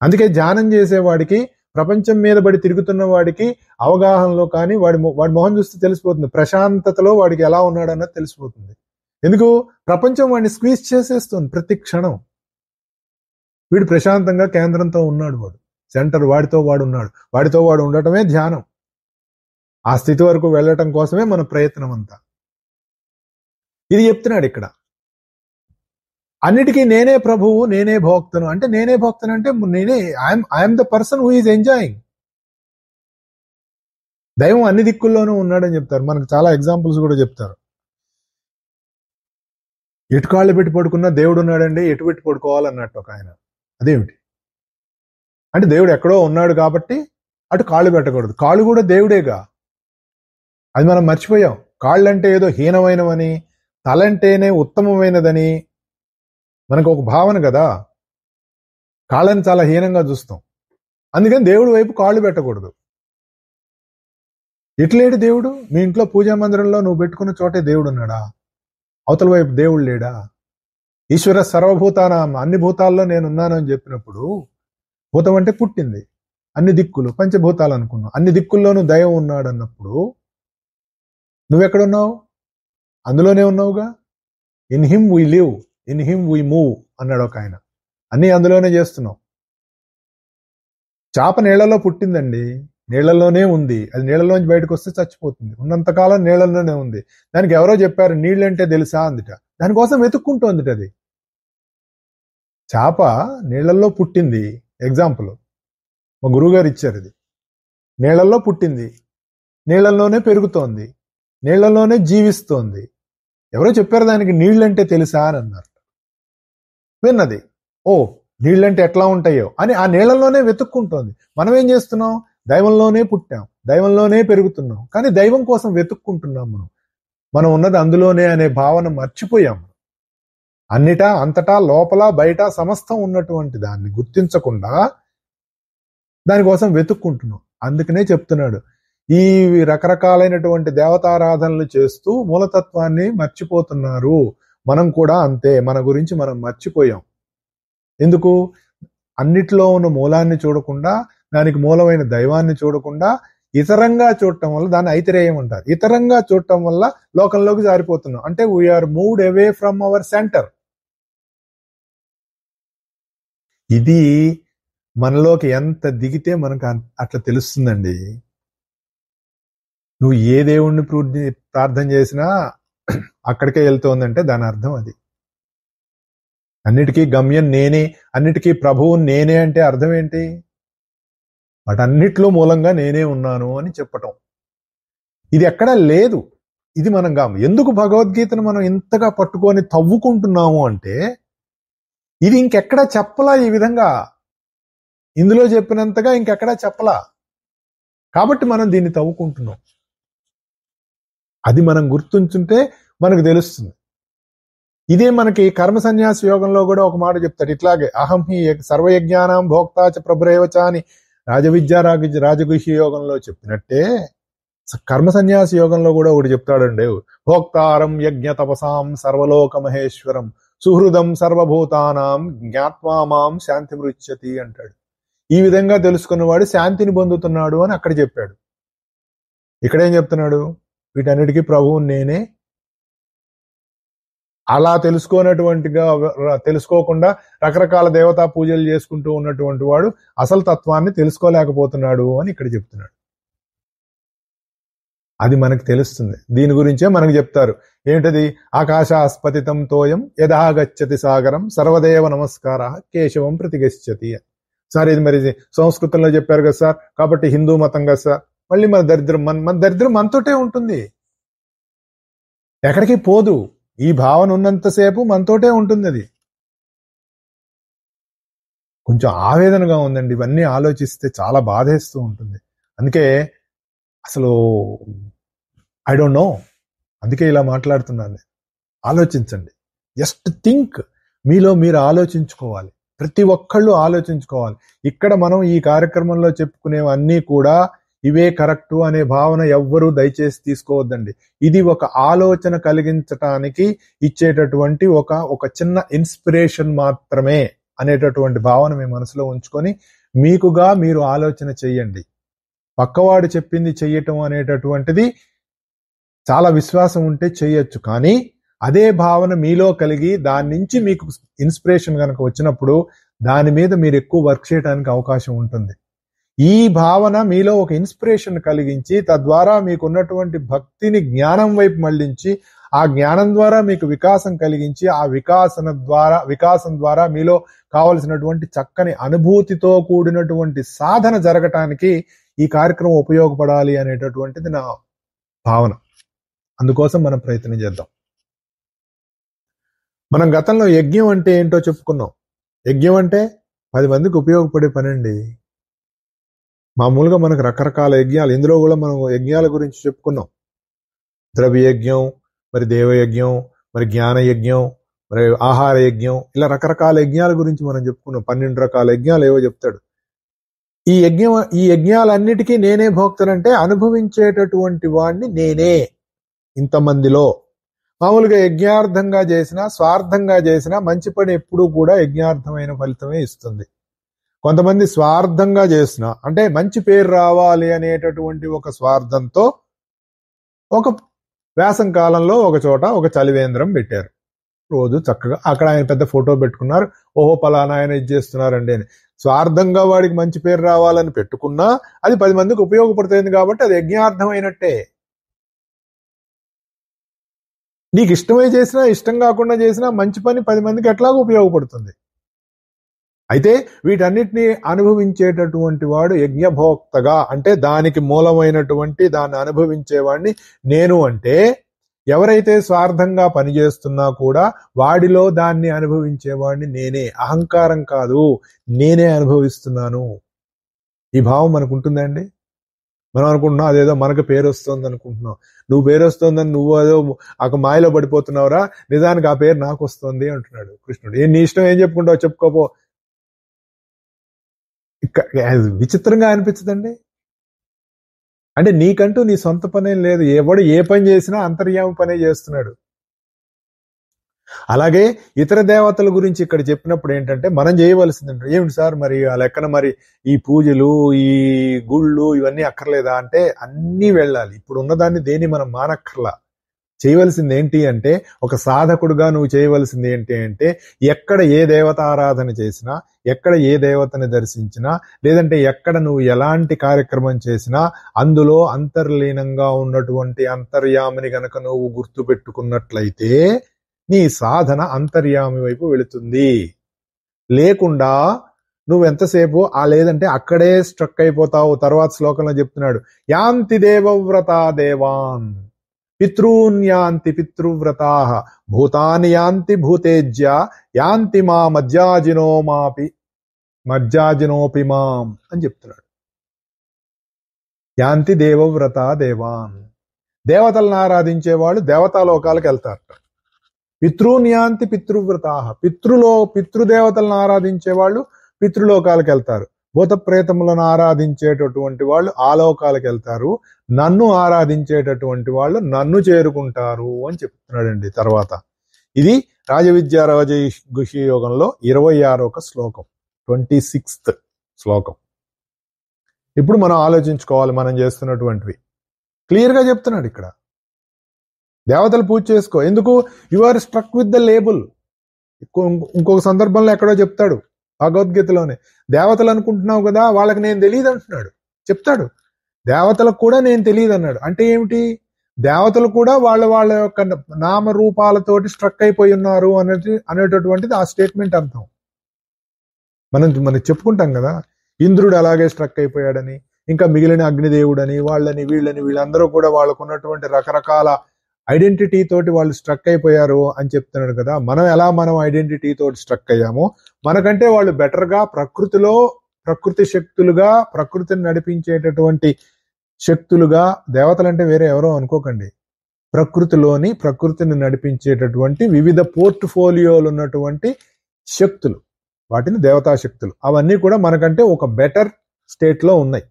అందుకే ధ్యానం చేసేవాడికి, ప్రపంచం మీద పడి తిరుగుతున్న వాడికి అవగాహనలో కానీ వాడి మొహం చూస్తే తెలిసిపోతుంది, ప్రశాంతతలో వాడికి ఎలా ఉన్నాడన్నది తెలిసిపోతుంది. ఎందుకు? ప్రపంచం వాడిని స్క్వీజ్ చేసేస్తుంది ప్రతి క్షణం. వీడు ప్రశాంతంగా కేంద్రంతో ఉన్నాడు, వాడు సెంటర్, వాడితో వాడు ఉన్నాడు. వాడితో వాడు ఉండటమే ధ్యానం. ఆ స్థితి వరకు వెళ్ళటం కోసమే మన ప్రయత్నం అంతా. ఇది చెప్తున్నాడు ఇక్కడ. అన్నిటికీ నేనే ప్రభువు, నేనే భోక్తను. అంటే నేనే భోక్తను అంటే నేనే, I'm the person who is enjoying. దైవం అన్ని దిక్కుల్లోనూ ఉన్నాడని చెప్తారు. మనకు చాలా ఎగ్జాంపుల్స్ కూడా చెప్తారు. ఎటు కాళ్ళు పెట్టి పడుకున్నా దేవుడు ఉన్నాడండి, ఎటు పెట్టి పడుకోవాలన్నట్టు ఒక ఆయన. అదేమిటి అంటే దేవుడు ఎక్కడో ఉన్నాడు కాబట్టి అటు కాళ్ళు పెట్టకూడదు. కాళ్ళు కూడా దేవుడేగా, అది మనం మర్చిపోయాం. కాళ్ళంటే ఏదో హీనమైనవని, తలంటేనే ఉత్తమమైనదని మనకు ఒక భావన కదా. కాళ్ళని చాలా హీనంగా చూస్తాం. అందుకని దేవుడి వైపు కాళ్ళు పెట్టకూడదు. ఎట్లేడు దేవుడు? మీ ఇంట్లో పూజా మందిరంలో నువ్వు పెట్టుకున్న చోటే దేవుడు ఉన్నాడా? అవతల వైపు దేవుడు లేడా? ఈశ్వర సర్వభూతానాం, అన్ని భూతాల్లో నేనున్నాను అని చెప్పినప్పుడు, భూతం అంటే పుట్టింది, అన్ని దిక్కులు పంచభూతాలు అనుకున్నావు, అన్ని దిక్కుల్లోనూ దైవం ఉన్నాడు అన్నప్పుడు నువ్వెక్కడున్నావు? అందులోనే ఉన్నావుగా. In him we live, in him we move అన్నాడు ఒక ఆయన. అన్నీ అందులోనే చేస్తున్నావు. చేప నీళ్లలో పుట్టిందండి, నీళ్లలోనే ఉంది. అది నీళ్లలోంచి బయటకు వస్తే చచ్చిపోతుంది. ఉన్నంతకాలం నీళ్లలోనే ఉంది. దానికి ఎవరో చెప్పారు నీళ్ళంటే తెలుసా అందుట. దానికోసం వెతుక్కుంటోంది. అది చేప నీళ్లలో పుట్టింది. ఎగ్జాంపుల్ మా గురువుగారు ఇచ్చారు. ఇది నీళ్లలో పుట్టింది, నీళ్లలోనే పెరుగుతోంది, నీళ్లలోనే జీవిస్తోంది. ఎవరో చెప్పారు దానికి నీళ్ళంటే తెలుసా అని అన్నారు. విన్నది, ఓ నీళ్ళంటే ఎట్లా ఉంటాయో అని ఆ నీళ్లలోనే వెతుక్కుంటోంది. మనం ఏం చేస్తున్నాం? దైవంలోనే పుట్టాం, దైవంలోనే పెరుగుతున్నాం, కానీ దైవం కోసం వెతుక్కుంటున్నాం. మనం ఉన్నది అందులోనే అనే భావన మర్చిపోయాం. అన్నిటా అంతటా లోపల బయట సమస్తం ఉన్నటువంటి దాన్ని గుర్తించకుండా దానికోసం వెతుక్కుంటున్నాం. అందుకనే చెప్తున్నాడు, ఈ రకరకాలైనటువంటి దేవతారాధనలు చేస్తూ మూలతత్వాన్ని మర్చిపోతున్నారు. మనం కూడా అంతే, మన గురించి మనం మర్చిపోయాం. ఎందుకు? అన్నిట్లో ఉన్న మూలాన్ని చూడకుండా, దానికి మూలమైన దైవాన్ని చూడకుండా ఇతరంగా చూడటం వల్ల దాన్ని ఐతిరేయం అంటారు. ఇతరంగా చూడటం వల్ల లోకంలోకి జారిపోతున్నాం. అంటే we are moved away from our centre. ఇది మనలోకి ఎంత దిగితే మనకు అట్లా తెలుస్తుందండి. నువ్వు ఏ దేవుణ్ణి ప్రార్థన చేసినా అక్కడికే వెళ్తోందంటే దాని అర్థం అది. అన్నిటికీ గమ్యం నేనే, అన్నిటికీ ప్రభువు నేనే అంటే అర్థం ఏంటి? వాటన్నిట్లో మూలంగా నేనే ఉన్నాను అని చెప్పటం. ఇది ఎక్కడా లేదు. ఇది మనం ఎందుకు భగవద్గీతను మనం ఇంతగా పట్టుకొని తవ్వుకుంటున్నాము అంటే, ఇది ఇంకెక్కడా చెప్పలా ఈ విధంగా, ఇందులో చెప్పినంతగా ఇంకెక్కడా చెప్పలా. కాబట్టి మనం దీన్ని తవ్వుకుంటున్నాం. అది మనం గుర్తుంచుంటే మనకు తెలుస్తుంది. ఇదే మనకి కర్మ సన్యాస యోగంలో కూడా ఒక మాట చెప్తాడు ఇట్లాగే, అహం హి సర్వయజ్ఞానం భోక్తాచ ప్రభురేవచ అని రాజవిద్యా రాజగుహ్య యోగంలో చెప్పినట్టే కర్మ సన్యాస యోగంలో కూడా ఒకటి చెప్తాడండి, భోక్తారం యజ్ఞ తపసాం సర్వలోక మహేశ్వరం సుహృదం సర్వభూతానాం జ్ఞాత్వా మాం శాంతి మృచ్చతి అంటాడు. ఈ విధంగా తెలుసుకున్నవాడు శాంతిని పొందుతున్నాడు అని అక్కడ చెప్పాడు. ఇక్కడేం చెప్తున్నాడు? వీటన్నిటికీ ప్రభువు నేనే. అలా తెలుసుకోకుండా రకరకాల దేవతా పూజలు చేసుకుంటూ ఉన్నటువంటి వాడు అసలు తత్వాన్ని తెలుసుకోలేకపోతున్నాడు అని ఇక్కడ చెప్తున్నాడు. అది మనకు తెలుస్తుంది. దీని గురించే మనకు చెప్తారు. ఏంటది? ఆకాశాస్పతితం తోయం యథాగచ్చతి సాగరం సర్వదేవ నమస్కార కేశవం ప్రతిగచ్చతి. సార్ ఇది మరి సంస్కృతంలో చెప్పారు కదా సార్, కాబట్టి హిందూ మతం కదా సార్. మళ్ళీ మన దరిద్రం మనతోటే ఉంటుంది, ఎక్కడికి పోదు. ఈ భావన ఉన్నంతసేపు మనతోటే ఉంటుంది. అది కొంచెం ఆవేదనగా ఉందండి. ఇవన్నీ ఆలోచిస్తే చాలా బాధేస్తూ ఉంటుంది. అందుకే అసలు ఐ డోంట్ నో, అందుకే ఇలా మాట్లాడుతున్నాను. ఆలోచించండి, జస్ట్ థింక్. మీలో మీరు ఆలోచించుకోవాలి, ప్రతి ఒక్కళ్ళు ఆలోచించుకోవాలి. ఇక్కడ మనం ఈ కార్యక్రమంలో చెప్పుకునేవన్నీ కూడా ఇవే కరెక్టు అనే భావన ఎవ్వరూ దయచేసి తీసుకోవద్దండి. ఇది ఒక ఆలోచన కలిగించటానికి ఇచ్చేటటువంటి ఒక చిన్న ఇన్స్పిరేషన్ మాత్రమే అనేటటువంటి భావన మీ మనసులో ఉంచుకొని మీకుగా మీరు ఆలోచన చెయ్యండి. పక్కవాడు చెప్పింది చెయ్యటం అనేటటువంటిది చాలా విశ్వాసం ఉంటే చెయ్యొచ్చు, కానీ అదే భావన మీలో కలిగి దాని నుంచి మీకు ఇన్స్పిరేషన్ కనుక వచ్చినప్పుడు దాని మీద మీరు ఎక్కువ వర్క్ చేయడానికి అవకాశం ఉంటుంది. ఈ భావన మీలో ఒక ఇన్స్పిరేషన్ కలిగించి తద్వారా మీకు ఉన్నటువంటి భక్తిని జ్ఞానం వైపు మళ్లించి ఆ జ్ఞానం ద్వారా మీకు వికాసం కలిగించి ఆ వికాసం ద్వారా మీలో కావలసినటువంటి చక్కని అనుభూతితో కూడినటువంటి సాధన జరగటానికి ఈ కార్యక్రమం ఉపయోగపడాలి అనేటటువంటిది నా భావన. అందుకోసం మనం ప్రయత్నం చేద్దాం. మనం గతంలో యజ్ఞం అంటే ఏంటో చెప్పుకున్నాం. యజ్ఞం అంటే 10 మందికి ఉపయోగపడే పని అండి. మామూలుగా మనకు రకరకాల యజ్ఞాలు, ఇందులో కూడా మనం యజ్ఞాల గురించి చెప్పుకున్నాం. ద్రవ్య యజ్ఞం, మరి దేవయజ్ఞం, మరి జ్ఞాన యజ్ఞం, మరి ఆహార యజ్ఞం, ఇలా రకరకాల యజ్ఞాల గురించి మనం చెప్పుకున్నాం. 12 రకాల యజ్ఞాలు ఏవో చెప్తాడు. ఈ యజ్ఞాలన్నిటికీ నేనే భోక్తనంటే అనుభవించేటటువంటి వాడిని నేనే. ఇంతమందిలో మామూలుగా యజ్ఞార్థంగా చేసినా స్వార్థంగా చేసినా మంచి పని ఎప్పుడూ కూడా యజ్ఞార్థమైన ఫలితమే ఇస్తుంది. కొంతమంది స్వార్థంగా చేసిన అంటే మంచి పేరు రావాలి అనేటటువంటి ఒక స్వార్థంతో ఒక వ్యాసం కాలంలో ఒక చోట ఒక చలివేంద్రం పెట్టారు. రోజు చక్కగా అక్కడ ఆయన పెద్ద ఫోటో పెట్టుకున్నారు. ఓహో పలానా ఆయన ఇది చేస్తున్నారండి అని. స్వార్థంగా వాడికి మంచి పేరు రావాలని పెట్టుకున్నా అది 10 మందికి ఉపయోగపడుతుంది కాబట్టి అది యజ్ఞార్థమైనట్టే. నీకు ఇష్టమై చేసినా ఇష్టం కాకుండా చేసినా మంచి పని 10 మందికి ఎట్లాగో ఉపయోగపడుతుంది. అయితే వీటన్నిటిని అనుభవించేటటువంటి వాడు యజ్ఞభోక్తగా అంటే దానికి మూలమైనటువంటి దాన్ని అనుభవించేవాడిని నేను. అంటే ఎవరైతే స్వార్థంగా పనిచేస్తున్నా కూడా వాడిలో దాన్ని అనుభవించేవాడిని నేనే. అహంకారం కాదు, నేనే అనుభవిస్తున్నాను. ఈ భావం మనకు ఉంటుందండి. మనం అనుకుంటున్నాం అదేదో మనకు పేరు వస్తుంది అనుకుంటున్నాం. నువ్వు పేరు వస్తుందని నువ్వు అదో ఒక మాయలో పడిపోతున్నావురా, నిజానికి ఆ పేరు నాకు వస్తుంది అంటున్నాడు కృష్ణుడు. నీ ఇష్టం ఏం చెప్పుకుంటావు చెప్పుకోపో. విచిత్రంగా అనిపించదండి. అంటే నీకంటూ నీ సొంత పనేం లేదు. ఎవడు ఏ పని చేసినా అంతర్యామి పనే చేస్తున్నాడు. అలాగే ఇతర దేవతల గురించి ఇక్కడ చెప్పినప్పుడు ఏంటంటే మనం చేయవలసింది ఏమిటి సార్ మరి ఆ లెక్కన మరి ఈ పూజలు ఈ గుళ్ళు ఇవన్నీ అక్కర్లేదా అంటే అన్నీ వెళ్ళాలి. ఇప్పుడు ఉన్నదాన్ని దేన్ని మనం మానక్కర్లా. చేయవలసింది ఏంటి అంటే ఒక సాధకుడుగా నువ్వు చేయవలసింది ఏంటి అంటే ఎక్కడ ఏ దేవత ఆరాధన చేసినా, ఎక్కడ ఏ దేవతని దర్శించినా, లేదంటే ఎక్కడ నువ్వు ఎలాంటి కార్యక్రమం చేసినా అందులో అంతర్లీనంగా ఉన్నటువంటి అంతర్యామిని గనక నువ్వు గుర్తు పెట్టుకున్నట్లయితే నీ సాధన అంతర్యామి వైపు వెళుతుంది. లేకుండా నువ్వెంతసేపు లేదంటే అక్కడే స్ట్రక్ అయిపోతావు. తర్వాత శ్లోకంలో చెప్తున్నాడు, యాంతి దేవవ్రతా దేవాన్ పితॄన్ యాంతి పితృవ్రతాః భూతాని యాంతి భూతేజ్య యాంతి మా మజ్జాజినోపి మాం అని చెప్తున్నాడు. యాంతి దేవవ్రతా దేవాన్, దేవతలను ఆరాధించే వాళ్ళు దేవతాలోకాలకు వెళ్తారు. పితృన్ యాంతి పితృవ్రతాః, పితృదేవతలను ఆరాధించే వాళ్ళు పితృలోకాలకు వెళ్తారు. భూత ప్రేతములను ఆరాధించేటటువంటి వాళ్ళు ఆలోకాలకు వెళ్తారు. నన్ను ఆరాధించేటటువంటి వాళ్ళు నన్ను చేరుకుంటారు అని చెప్తున్నాడండి. తర్వాత ఇది రాజవిద్యా రాజగుషి యోగంలో 26వ శ్లోకం, 26th శ్లోకం. ఇప్పుడు మనం ఆలోచించుకోవాలి మనం చేస్తున్నటువంటివి. క్లియర్గా చెప్తున్నాడు ఇక్కడ, దేవతలు పూజ చేసుకో. ఎందుకు? You are struck with the label. ఇంకొక సందర్భంలో ఎక్కడో చెప్తాడు భగవద్గీతలోనే, దేవతలు అనుకుంటున్నావు కదా వాళ్ళకి నేను తెలియదు అంటున్నాడు. చెప్తాడు దేవతలకు కూడా నేను తెలియదు అన్నాడు. అంటే ఏమిటి? దేవతలు కూడా వాళ్ళ యొక్క నామరూపాలతోటి స్ట్రక్ అయిపోయి ఉన్నారు అనేటటువంటిది ఆ స్టేట్మెంట్ అర్థం. మనం చెప్పుకుంటాం కదా, ఇంద్రుడు అలాగే స్ట్రక్ అయిపోయాడని, ఇంకా మిగిలిన అగ్నిదేవుడని, వీళ్ళందరూ కూడా వాళ్ళకు ఉన్నటువంటి రకరకాల ఐడెంటిటీ తోటి వాళ్ళు స్ట్రక్ అయిపోయారు అని చెప్తున్నాడు కదా. మనం ఐడెంటిటీ తోటి స్ట్రక్ అయ్యామో మనకంటే వాళ్ళు బెటర్గా ప్రకృతి శక్తులుగా, ప్రకృతిని నడిపించేటటువంటి శక్తులుగా, దేవతలంటే వేరే ఎవరో అనుకోకండి, ప్రకృతిని నడిపించేటటువంటి వివిధ పోర్ట్ఫోలియోలు ఉన్నటువంటి శక్తులు, వాటిని దేవతా శక్తులు, అవన్నీ కూడా మనకంటే ఒక బెటర్ స్టేట్ లో ఉన్నాయి.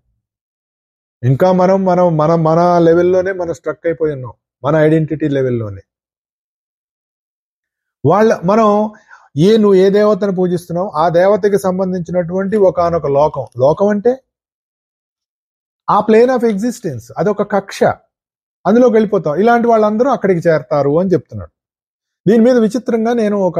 ఇంకా మన లెవెల్లోనే మనం స్ట్రక్ అయిపోయి ఉన్నాం, మన ఐడెంటిటీ లెవెల్లోనే. నువ్వు ఏ దేవతను పూజిస్తున్నావు ఆ దేవతకి సంబంధించినటువంటి ఒకానొక లోకం అంటే ఆ ప్లేన్ ఆఫ్ ఎగ్జిస్టెన్స్, అదొక కక్ష, అందులోకి వెళ్ళిపోతాం. ఇలాంటి వాళ్ళందరూ అక్కడికి చేరతారు అని చెప్తున్నాడు. దీని మీద విచిత్రంగా నేను ఒక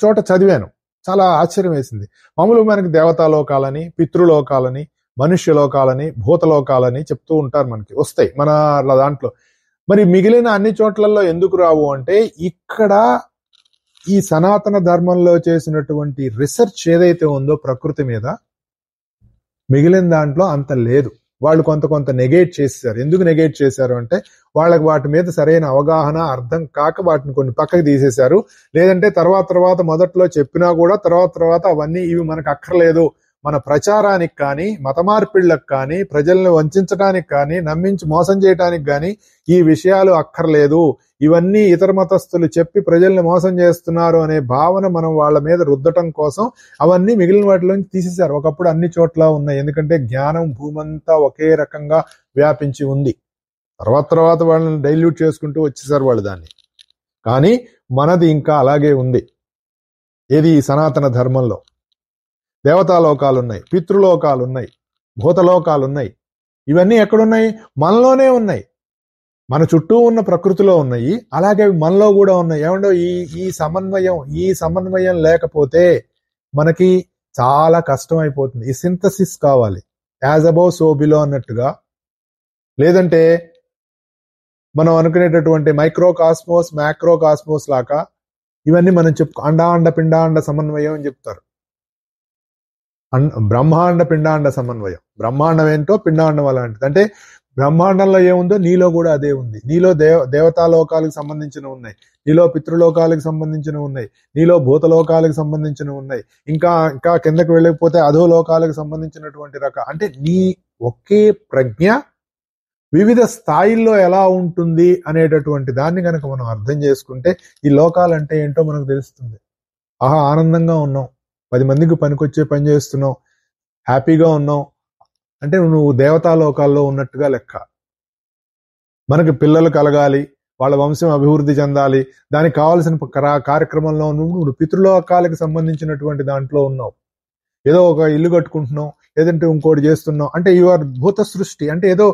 చోట చదివాను, చాలా ఆశ్చర్యం వేసింది. మామూలుగా మనకి దేవతాలోకాలని, పితృలోకాలని, మనుష్యలోకాలని, భూతలోకాలని చెప్తూ ఉంటారు, మనకి వస్తాయి మన దాంట్లో. మరి మిగిలిన అన్ని చోట్లలో ఎందుకు రావు అంటే ఇక్కడ ఈ సనాతన ధర్మంలో చేసినటువంటి రీసెర్చ్ ఏదైతే ఉందో ప్రకృతి మీద, మిగిలిన దాంట్లో అంత లేదు. వాళ్ళు కొంత నెగేట్ చేశారు. ఎందుకు నెగేట్ చేశారు అంటే వాళ్ళకి వాటి మీద సరైన అవగాహన అర్థం కాక వాటిని కొన్ని పక్కకి తీసేశారు. లేదంటే తర్వాత మొదట్లో చెప్పినా కూడా తర్వాత అవన్నీ ఇవి మనకు అక్కర్లేదు, మన ప్రచారానికి కానీ, మత మార్పిళ్లకు కానీ, ప్రజల్ని వంచడానికి కానీ, నమ్మించి మోసం చేయడానికి కానీ ఈ విషయాలు అక్కర్లేదు. ఇవన్నీ ఇతర మతస్థులు చెప్పి ప్రజల్ని మోసం చేస్తున్నారు అనే భావన మనం వాళ్ళ మీద రుద్దటం కోసం అవన్నీ మిగిలిన వాటిలోంచి తీసేశారు. ఒకప్పుడు అన్ని చోట్ల ఉన్నాయి, ఎందుకంటే జ్ఞానం భూమంతా ఒకే రకంగా వ్యాపించి ఉంది. తర్వాత వాళ్ళని డైల్యూట్ చేసుకుంటూ వచ్చేసారు వాళ్ళు దాన్ని. కానీ మనది ఇంకా అలాగే ఉంది. ఏది? ఈ సనాతన ధర్మంలో దేవతాలోకాలున్నాయి, పితృలోకాలున్నాయి, భూతలోకాలున్నాయి. ఇవన్నీ ఎక్కడున్నాయి? మనలోనే ఉన్నాయి. మన చుట్టూ ఉన్న ప్రకృతిలో ఉన్నాయి, అలాగే మనలో కూడా ఉన్నాయి. ఏమండో ఈ సమన్వయం లేకపోతే మనకి చాలా కష్టం అయిపోతుంది. ఈ సింథసిస్ కావాలి, యాజ్ అబౌవ్ సో బిలో అన్నట్టుగా. లేదంటే మనం అనుకునేటటువంటి మైక్రో కాస్మోస్, మ్యాక్రో కాస్మోస్ లాగా ఇవన్నీ మనం అండాండ పిండాండ సమన్వయం అని చెప్తారు. బ్రహ్మాండ పిండాండ సమన్వయం. బ్రహ్మాండం ఏంటో పిండాండం అలాంటిది. అంటే బ్రహ్మాండంలో ఏముందో నీలో కూడా అదే ఉంది. నీలో దేవతాలోకాలకు సంబంధించిన ఉన్నాయి, నీలో పితృలోకాలకు సంబంధించిన ఉన్నాయి, నీలో భూతలోకాలకు సంబంధించిన ఉన్నాయి, ఇంకా కిందకి వెళ్ళకపోతే అధోలోకాలకు సంబంధించినటువంటి అంటే నీ ఒకే ప్రజ్ఞ వివిధ స్థాయిల్లో ఎలా ఉంటుంది అనేటటువంటి దాన్ని కనుక మనం అర్థం చేసుకుంటే ఈ లోకాలంటే ఏంటో మనకు తెలుస్తుంది. ఆనందంగా ఉన్నాం, 10 మందికి పనికొచ్చే పని చేస్తున్నావు, హ్యాపీగా ఉన్నావు అంటే నువ్వు దేవతాలోకాల్లో ఉన్నట్టుగా లెక్క. మనకి పిల్లలు కలగాలి, వాళ్ళ వంశం అభివృద్ధి చెందాలి, దానికి కావాల్సిన కార్యక్రమంలో నువ్వు పితృలోకాలకు సంబంధించినటువంటి దాంట్లో ఉన్నావు. ఏదో ఒక ఇల్లు కట్టుకుంటున్నావు, లేదంటే ఇంకోటి చేస్తున్నావు అంటే యువర్ భూత సృష్టి, అంటే ఏదో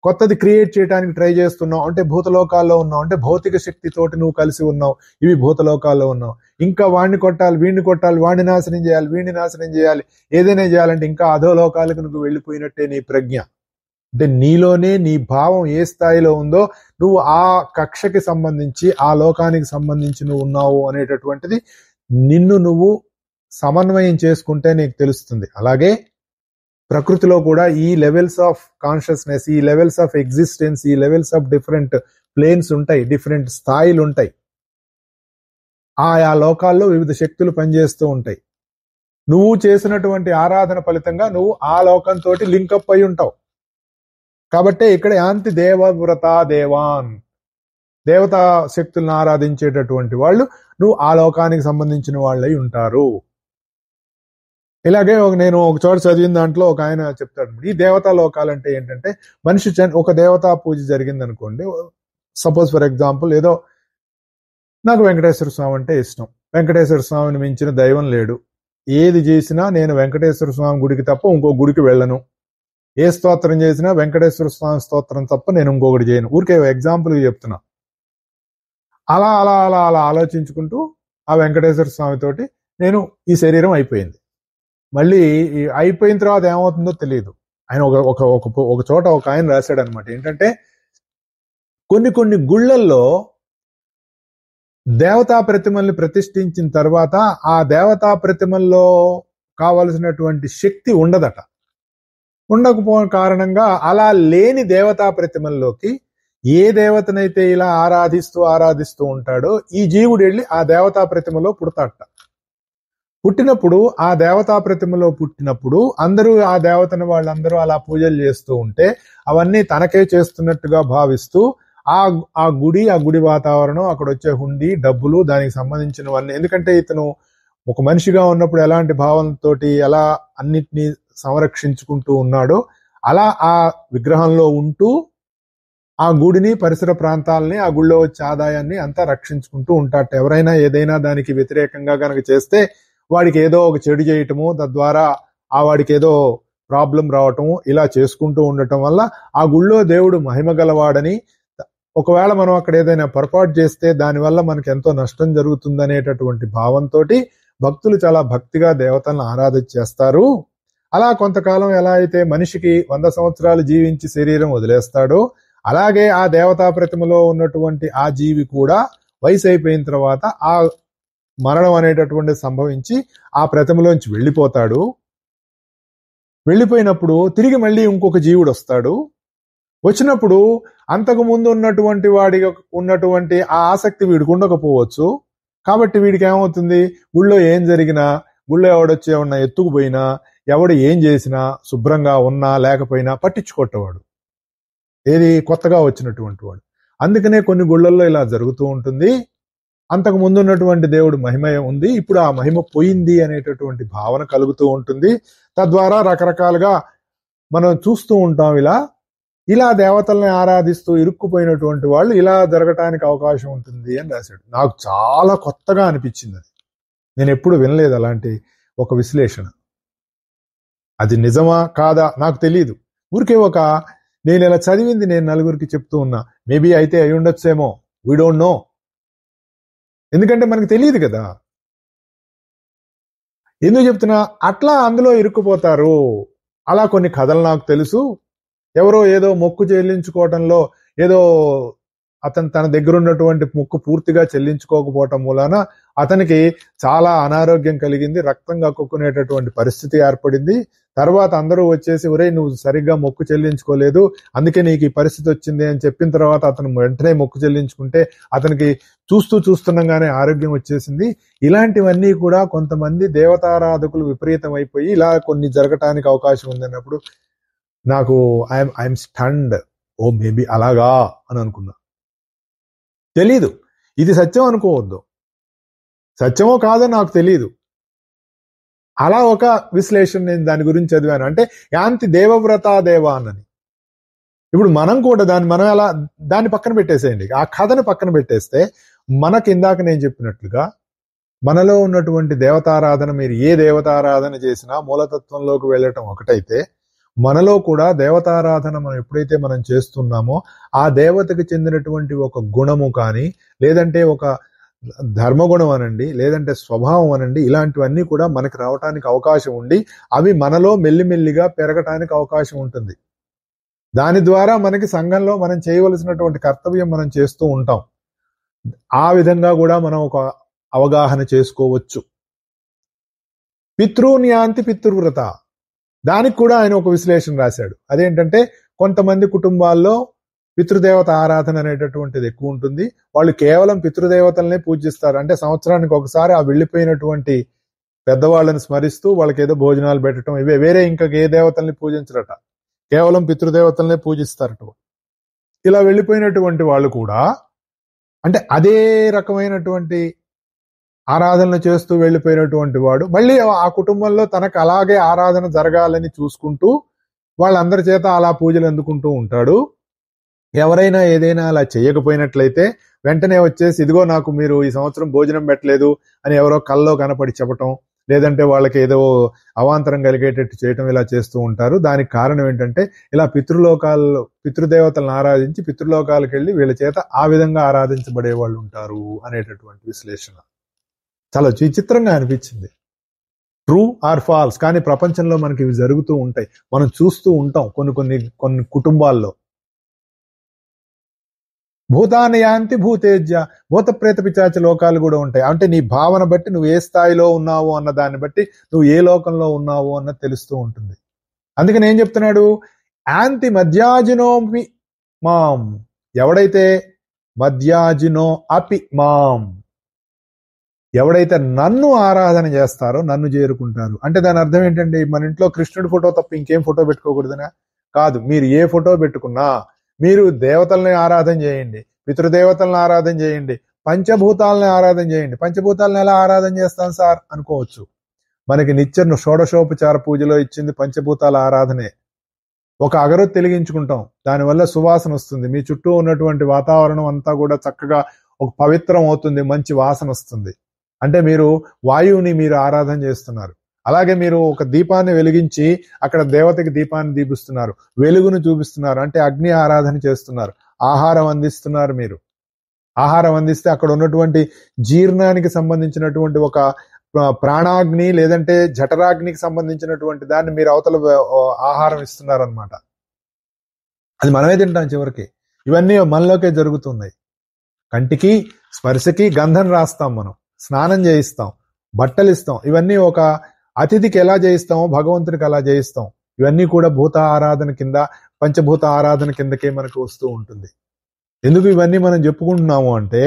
కొత్తది క్రియేట్ చేయడానికి ట్రై చేస్తున్నావు అంటే భూతలోకాల్లో ఉన్నావు. అంటే భౌతిక శక్తితోటి నువ్వు కలిసి ఉన్నావు, ఇవి భూతలోకాల్లో ఉన్నావు. ఇంకా వాడిని కొట్టాలి, వీడిని కొట్టాలి, వాడిని నాశనం చేయాలి, వీడిని నాశనం చేయాలి, ఏదైనా చేయాలంటే ఇంకా అధోలోకాలకు నువ్వు వెళ్ళిపోయినట్టే నీ ప్రజ్ఞ. అంటే నీలోనే నీ భావం ఏ స్థాయిలో ఉందో నువ్వు ఆ కక్షకి సంబంధించి, ఆ లోకానికి సంబంధించి నువ్వు ఉన్నావు అనేటటువంటిది నిన్ను నువ్వు సమన్వయం చేసుకుంటే నీకు తెలుస్తుంది. అలాగే ప్రకృతిలో కూడా ఈ లెవెల్స్ ఆఫ్ కాన్షియస్నెస్, ఈ లెవెల్స్ ఆఫ్ ఎగ్జిస్టెన్స్, ఈ లెవెల్స్ ఆఫ్ డిఫరెంట్ ప్లేన్స్ ఉంటాయి, డిఫరెంట్ స్థాయిలు ఉంటాయి. ఆయా లోకాల్లో వివిధ శక్తులు పనిచేస్తూ ఉంటాయి. నువ్వు చేసినటువంటి ఆరాధన ఫలితంగా నువ్వు ఆ లోకంతో లింకప్ అయి ఉంటావు. కాబట్టి ఇక్కడ యాంతి దేవవ్రత దేవాన్, దేవతా శక్తులను ఆరాధించేటటువంటి వాళ్ళు నువ్వు ఆ లోకానికి సంబంధించిన వాళ్ళై ఉంటారు. ఇలాగే నేను ఒక చోట చదివిన దాంట్లో ఒక ఆయన చెప్తాడు, ఈ దేవతా లోకాలంటే ఏంటంటే మనిషి ఒక దేవతా పూజ జరిగింది అనుకోండి, సపోజ్ ఫర్ ఎగ్జాంపుల్ ఏదో నాకు వెంకటేశ్వర స్వామి అంటే ఇష్టం, వెంకటేశ్వర స్వామిని మించిన దైవం లేడు, ఏది చేసినా నేను వెంకటేశ్వర స్వామి గుడికి తప్ప ఇంకో గుడికి వెళ్ళను, ఏ స్తోత్రం చేసినా వెంకటేశ్వర స్వామి స్తోత్రం తప్ప నేను ఇంకొకటి చేయను, ఊరికే ఎగ్జాంపుల్గా చెప్తున్నా. అలా అలా అలా అలా ఆలోచించుకుంటూ ఆ వెంకటేశ్వర స్వామితోటి నేను ఈ శరీరం అయిపోయింది. మళ్ళీ అయిపోయిన తర్వాత ఏమవుతుందో తెలియదు. ఆయన ఒక చోట ఒక ఆయన రాశాడు అనమాట, ఏంటంటే కొన్ని గుళ్ళల్లో దేవతా ప్రతిమల్ని ప్రతిష్ఠించిన తర్వాత ఆ దేవతా ప్రతిమల్లో కావలసినటువంటి శక్తి ఉండదట. ఉండకపోవడం కారణంగా అలా లేని దేవతా ప్రతిమల్లోకి ఏ దేవతనైతే ఇలా ఆరాధిస్తూ ఉంటాడో ఈ జీవుడు వెళ్ళి ఆ దేవతా ప్రతిమలో పుడతాడట. పుట్టినప్పుడు ఆ దేవతా ప్రతిమలో పుట్టినప్పుడు అందరూ ఆ దేవతను వాళ్ళందరూ అలా పూజలు చేస్తూ ఉంటే అవన్నీ తనకే చేస్తున్నట్టుగా భావిస్తూ ఆ గుడి వాతావరణం, అక్కడ వచ్చే హుండీ, డబ్బులు, దానికి సంబంధించినవన్నీ, ఎందుకంటే ఇతను ఒక మనిషిగా ఉన్నప్పుడు ఎలాంటి భావనతోటి ఎలా అన్నిటినీ సంరక్షించుకుంటూ ఉన్నాడో అలా ఆ విగ్రహంలో ఉంటూ ఆ గుడిని, పరిసర ప్రాంతాలని, ఆ గుడిలో వచ్చే ఆదాయాన్ని అంతా రక్షించుకుంటూ ఉంటాడు. ఎవరైనా ఏదైనా దానికి వ్యతిరేకంగా కనుక చేస్తే వాడికి ఏదో ఒక చెడు చేయటము, తద్వారా ఆ వాడికి ఏదో ప్రాబ్లం రావటము, ఇలా చేసుకుంటూ ఉండటం వల్ల ఆ గుళ్ళో దేవుడు మహిమ గలవాడని, ఒకవేళ మనం అక్కడ ఏదైనా పొరపాటు చేస్తే దానివల్ల మనకి ఎంతో నష్టం జరుగుతుందనేటటువంటి భావంతో భక్తులు చాలా భక్తిగా దేవతలను ఆరాధన చేస్తారు. అలా కొంతకాలం ఎలా అయితే మనిషికి 100 సంవత్సరాలు జీవించి శరీరం వదిలేస్తాడో అలాగే ఆ దేవతా ప్రతిమలో ఉన్నటువంటి ఆ జీవి కూడా వయసు అయిపోయిన తర్వాత ఆ మరణం అనేటటువంటి సంభవించి ఆ ప్రతిమలోంచి వెళ్ళిపోతాడు. వెళ్ళిపోయినప్పుడు తిరిగి మళ్ళీ ఇంకొక జీవుడు వస్తాడు. వచ్చినప్పుడు అంతకు ముందు ఉన్నటువంటి వాడికి ఉన్నటువంటి ఆ ఆసక్తి వీడికి ఉండకపోవచ్చు. కాబట్టి వీడికి ఏమవుతుంది, గుళ్ళో ఏం జరిగినా, గుళ్ళో ఎవడొచ్చి ఏమన్నా ఎత్తుకుపోయినా, ఎవడు ఏం చేసినా శుభ్రంగా ఉన్నా లేకపోయినా పట్టించుకోట్టవాడు, ఏది కొత్తగా వచ్చినటువంటి వాడు. అందుకనే కొన్ని గుళ్ళల్లో ఇలా జరుగుతూ ఉంటుంది. అంతకు ముందు ఉన్నటువంటి దేవుడు మహిమ ఉంది, ఇప్పుడు ఆ మహిమ పోయింది అనేటటువంటి భావన కలుగుతూ ఉంటుంది. తద్వారా రకరకాలుగా మనం చూస్తూ ఉంటాం. ఇలా దేవతల్ని ఆరాధిస్తూ ఇరుక్కుపోయినటువంటి వాళ్ళు ఇలా జరగటానికి అవకాశం ఉంటుంది అని రాశాడు. నాకు చాలా కొత్తగా అనిపించింది అది. నేను ఎప్పుడు వినలేదు అలాంటి ఒక విశ్లేషణ. అది నిజమా కాదా నాకు తెలియదు. ఊరికే నేను ఇలా చదివింది నేను నలుగురికి చెప్తూ ఉన్నా. మేబీ అయితే అయి ఉండొచ్చేమో, వీ డోంట్ నో. ఎందుకంటే మనకు తెలియదు కదా. ఎందుకు చెప్తున్నా, అట్లా అందులో ఇరుక్కుపోతారు. అలా కొన్ని కథలు నాకు తెలుసు. ఎవరో ఏదో మొక్కు చెల్లించుకోవటంలో ఏదో అతను తన దగ్గర ఉన్నటువంటి మొక్కు పూర్తిగా చెల్లించుకోకపోవటం మూలాన అతనికి చాలా అనారోగ్యం కలిగింది, రక్తం కక్కుకునేటటువంటి పరిస్థితి ఏర్పడింది. తర్వాత అందరూ వచ్చేసి, ఒరే నువ్వు సరిగ్గా మొక్కు చెల్లించుకోలేదు, అందుకే నీకు ఈ పరిస్థితి వచ్చింది అని చెప్పిన తర్వాత అతను వెంటనే మొక్కు చెల్లించుకుంటే అతనికి చూస్తుండగానే ఆరోగ్యం వచ్చేసింది. ఇలాంటివన్నీ కూడా కొంతమంది దేవతారాధకులు విపరీతం అయిపోయి ఇలా కొన్ని జరగటానికి అవకాశం ఉందన్నప్పుడు నాకు ఐఎమ్ స్టండ్. ఓ మేబీ అలాగా అని అనుకున్నా. తెలీదు, ఇది సత్యం అనుకోవద్దు, సత్యమో కాదో నాకు తెలీదు. అలా ఒక విశ్లేషణ నేను దాని గురించి చదివాను. అంటే యాంతి దేవవ్రతా దేవా అని. ఇప్పుడు మనం కూడా దాన్ని పక్కన పెట్టేసేయండి, ఆ కథని పక్కన పెట్టేస్తే మనకి ఇందాక నేను చెప్పినట్లుగా మనలో ఉన్నటువంటి దేవతారాధన, మీరు ఏ దేవతారాధన చేసినా మూలతత్వంలోకి వెళ్ళటం ఒకటైతే, మనలో కూడా దేవతారాధన మనం ఎప్పుడైతే మనం చేస్తున్నామో ఆ దేవతకి చెందినటువంటి ఒక గుణము కానీ, లేదంటే ఒక ధర్మగుణం అనండి, లేదంటే స్వభావం అనండి, ఇలాంటివన్నీ కూడా మనకి రావటానికి అవకాశం ఉండి అవి మనలో మెల్లిమెల్లిగా పెరగటానికి అవకాశం ఉంటుంది. దాని ద్వారా మనకి సంఘంలో మనం చేయవలసినటువంటి కర్తవ్యం మనం చేస్తూ ఉంటాం. ఆ విధంగా కూడా మనం ఒక అవగాహన చేసుకోవచ్చు. పితృన్యాంతి పితృవ్రత, దానికి కూడా ఆయన ఒక విశ్లేషణ రాశాడు. అదేంటంటే కొంతమంది కుటుంబాల్లో పితృదేవత ఆరాధన అనేటటువంటిది ఎక్కువ ఉంటుంది. వాళ్ళు కేవలం పితృదేవతలనే పూజిస్తారు. అంటే సంవత్సరానికి ఒకసారి ఆ వెళ్ళిపోయినటువంటి పెద్దవాళ్ళని స్మరిస్తూ వాళ్ళకి ఏదో భోజనాలు పెట్టడం, ఇవే, వేరే ఇంకా ఏ దేవతల్ని పూజించరట, కేవలం పితృదేవతలనే పూజిస్తారట. ఇలా వెళ్ళిపోయినటువంటి వాళ్ళు కూడా అంటే అదే రకమైనటువంటి ఆరాధనలు చేస్తూ వెళ్ళిపోయినటువంటి వాడు మళ్ళీ ఆ కుటుంబంలో తనకు అలాగే ఆరాధన జరగాలని చూసుకుంటూ వాళ్ళందరి చేత అలా పూజలు అందుకుంటూ ఉంటాడు. ఎవరైనా ఏదైనా అలా చేయకపోయినట్లయితే వెంటనే వచ్చేసి, ఇదిగో నాకు మీరు ఈ సంవత్సరం భోజనం పెట్టలేదు అని ఎవరో కల్లో కనపడి చెప్పటం, లేదంటే వాళ్ళకి ఏదో అవాంతరం కలిగేటట్టు చేయటం, ఇలా చేస్తూ ఉంటారు. దానికి కారణం ఏంటంటే ఇలా పితృదేవతలను ఆరాధించి పితృలోకాలకు వెళ్ళి వీళ్ళ చేత ఆ విధంగా ఆరాధించబడే వాళ్ళు ఉంటారు అనేటటువంటి విశ్లేషణ చాలా విచిత్రంగా అనిపించింది. ట్రూ ఆర్ ఫాల్స్, కానీ ప్రపంచంలో మనకి ఇవి జరుగుతూ ఉంటాయి, మనం చూస్తూ ఉంటాం కొన్ని కుటుంబాల్లో. భూతానయాంతి భూతేజ్య, భూత ప్రేత పిశాచ లోకాలు కూడా ఉంటాయి. అంటే నీ భావన బట్టి నువ్వు ఏ స్థాయిలో ఉన్నావు అన్న దాన్ని బట్టి నువ్వు ఏ లోకంలో ఉన్నావు అన్నది తెలుస్తూ ఉంటుంది. అందుకని ఏం చెప్తున్నాడు, యాంతి మధ్యాజినోమి మాం, ఎవడైతే మధ్యాజినో అపి మాం, ఎవడైతే నన్ను ఆరాధన చేస్తారో నన్ను చేరుకుంటారు. అంటే దాని అర్థం ఏంటంటే, మన ఇంట్లో కృష్ణుడి ఫోటో తప్ప ఇంకేం ఫోటో పెట్టుకోకూడదనా? కాదు, మీరు ఏ ఫోటో పెట్టుకున్నా మీరు దేవతల్ని ఆరాధన చేయండి, పితృదేవతలను ఆరాధన చేయండి, పంచభూతాలని ఆరాధన చేయండి. పంచభూతాలను ఎలా ఆరాధన చేస్తాను సార్ అనుకోవచ్చు. మనకి నిత్య షోడశోపచార పూజలో ఇచ్చింది పంచభూతాల ఆరాధనే. ఒక అగరొత్తి వెలిగించుకుంటాం, దానివల్ల సువాసన వస్తుంది, మీ చుట్టూ ఉన్నటువంటి వాతావరణం అంతా కూడా చక్కగా ఒక పవిత్రం అవుతుంది, మంచి వాసన వస్తుంది. అంటే మీరు వాయువుని మీరు ఆరాధన చేస్తున్నారు. అలాగే మీరు ఒక దీపాన్ని వెలిగించి అక్కడ దేవతకి దీపాన్ని దీపిస్తున్నారు, వెలుగును చూపిస్తున్నారు, అంటే అగ్ని ఆరాధన చేస్తున్నారు. ఆహారం అందిస్తున్నారు. మీరు ఆహారం అందిస్తే అక్కడ ఉన్నటువంటి జీర్ణానికి సంబంధించినటువంటి ఒక ప్రాణాగ్ని లేదంటే జఠరాగ్నికి సంబంధించినటువంటి దాన్ని మీరు అవతల ఆహారం ఇస్తున్నారు అనమాట. అది మనమే తింటాం చివరికి. ఇవన్నీ మనలోకే జరుగుతున్నాయి. కంటికి స్పర్శకి గంధం రాస్తాం, మనం స్నానం చేయిస్తాం, బట్టలు ఇస్తాం. ఇవన్నీ ఒక అతిథికి ఎలా చేయిస్తామో భగవంతునికి అలా చేయిస్తాం. ఇవన్నీ కూడా భూత ఆరాధన కింద, పంచభూత ఆరాధన కిందకే మనకు వస్తూ ఉంటుంది. ఎందుకు ఇవన్నీ మనం చెప్పుకుంటున్నాము అంటే,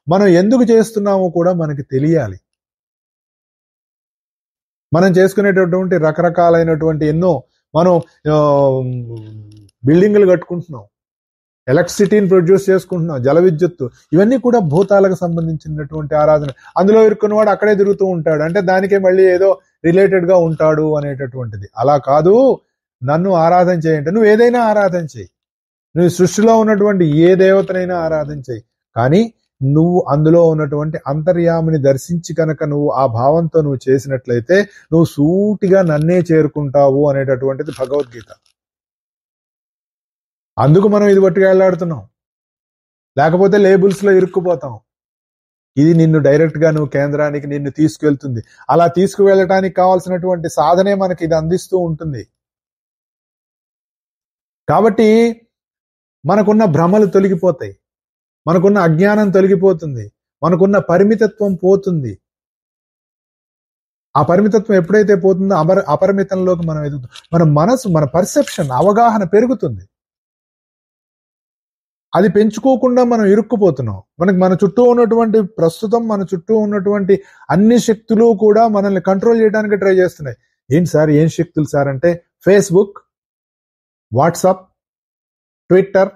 మనం ఎందుకు చేస్తున్నామో కూడా మనకి తెలియాలి. మనం చేసుకునేటటువంటి రకరకాలైనటువంటి ఎన్నో మనం బిల్డింగులు కట్టుకుంటున్నాం, ఎలక్ట్రిసిటీని ప్రొడ్యూస్ చేసుకుంటున్నాం, జల విద్యుత్తు, ఇవన్నీ కూడా భూతాలకు సంబంధించినటువంటి ఆరాధన. అందులో ఇరుక్కున్నవాడు అక్కడే తిరుగుతూ ఉంటాడు, అంటే దానికే మళ్ళీ ఏదో రిలేటెడ్ గా ఉంటాడు అనేటటువంటిది. అలా కాదు, నన్ను ఆరాధన చేయంటే నువ్వు ఏదైనా ఆరాధన చేయి, నువ్వు సృష్టిలో ఉన్నటువంటి ఏ దేవతనైనా ఆరాధన చేయి, కానీ నువ్వు అందులో ఉన్నటువంటి అంతర్యామిని దర్శించి కనుక నువ్వు ఆ భావంతో నువ్వు చేసినట్లయితే నువ్వు సూటిగా నన్నే చేరుకుంటావు అనేటటువంటిది భగవద్గీత. అందుకు మనం ఇది బట్టి వెళ్ళాడుతున్నాం, లేకపోతే లేబుల్స్ లో ఇరుక్కుపోతాం. ఇది నిన్ను డైరెక్ట్ గా నువ్వు కేంద్రానికి నిన్ను తీసుకువెళ్తుంది. అలా తీసుకువెళ్ళటానికి కావాల్సినటువంటి సాధనే మనకి ఇది అందిస్తూ ఉంటుంది. కాబట్టి మనకున్న భ్రమలు తొలగిపోతాయి, మనకున్న అజ్ఞానం తొలగిపోతుంది, మనకున్న పరిమితత్వం పోతుంది. ఆ పరిమితత్వం ఎప్పుడైతే పోతుందో అపరిమితంలోకి మనం ఎదుగుతాం. మన మనసు, మన పర్సెప్షన్, అవగాహన పెరుగుతుంది. అది పెంచుకోకుండా మనం ఇరుక్కుపోతున్నాం. మన చుట్టూ ఉన్నటువంటి ప్రస్తుతం మన చుట్టూ ఉన్నటువంటి అన్ని శక్తులు కూడా మనల్ని కంట్రోల్ చేయడానికి ట్రై చేస్తున్నాయి. ఏంటి సార్, ఏం శక్తులు సార్ అంటే ఫేస్బుక్, వాట్సాప్, ట్విట్టర్,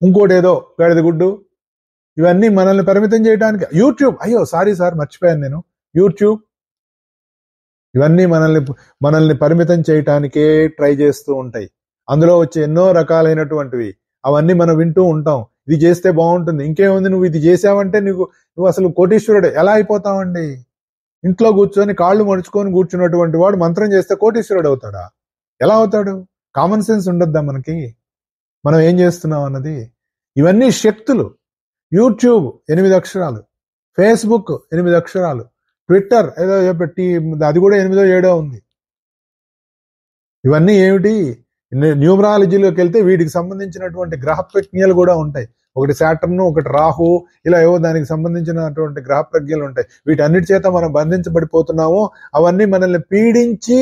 ఇంకోటి ఏదో గడిదగుడ్డు, ఇవన్నీ మనల్ని పరిమితం చేయడానికి. యూట్యూబ్, అయ్యో సారీ సార్ మర్చిపోయాను నేను, యూట్యూబ్, ఇవన్నీ మనల్ని పరిమితం చేయటానికే ట్రై చేస్తూ ఉంటాయి. అందులో వచ్చే ఎన్నో రకాలైనటువంటివి అవన్నీ మనం వింటూ ఉంటాం. ఇది చేస్తే బాగుంటుంది, ఇంకేముంది, నువ్వు ఇది చేసావంటే నువ్వు అసలు కోటీశ్వరుడు. ఎలా అయిపోతావండి? ఇంట్లో కూర్చొని కాళ్ళు మడుచుకొని కూర్చున్నటువంటి వాడు మంత్రం చేస్తే కోటీశ్వరుడు అవుతాడా? ఎలా అవుతాడు? కామన్ సెన్స్ ఉండద్దా మనకి? మనం ఏం చేస్తున్నాం అన్నది. ఇవన్నీ శక్తులు. యూట్యూబ్ 8 అక్షరాలు, ఫేస్బుక్ 8 అక్షరాలు, ట్విట్టర్ ఏదో అది కూడా 8 7 ఉంది. ఇవన్నీ ఏమిటి? న్యూమరాలజీలోకి వెళ్తే వీటికి సంబంధించినటువంటి గ్రహ ప్రజ్ఞలు కూడా ఉంటాయి. ఒకటి శాటర్న్, ఒకటి రాహు, ఇలా ఏవో దానికి సంబంధించినటువంటి గ్రహ ప్రజ్ఞలు ఉంటాయి. వీటన్నిటి చేత మనం బంధించబడిపోతున్నాము. అవన్నీ మనల్ని పీడించి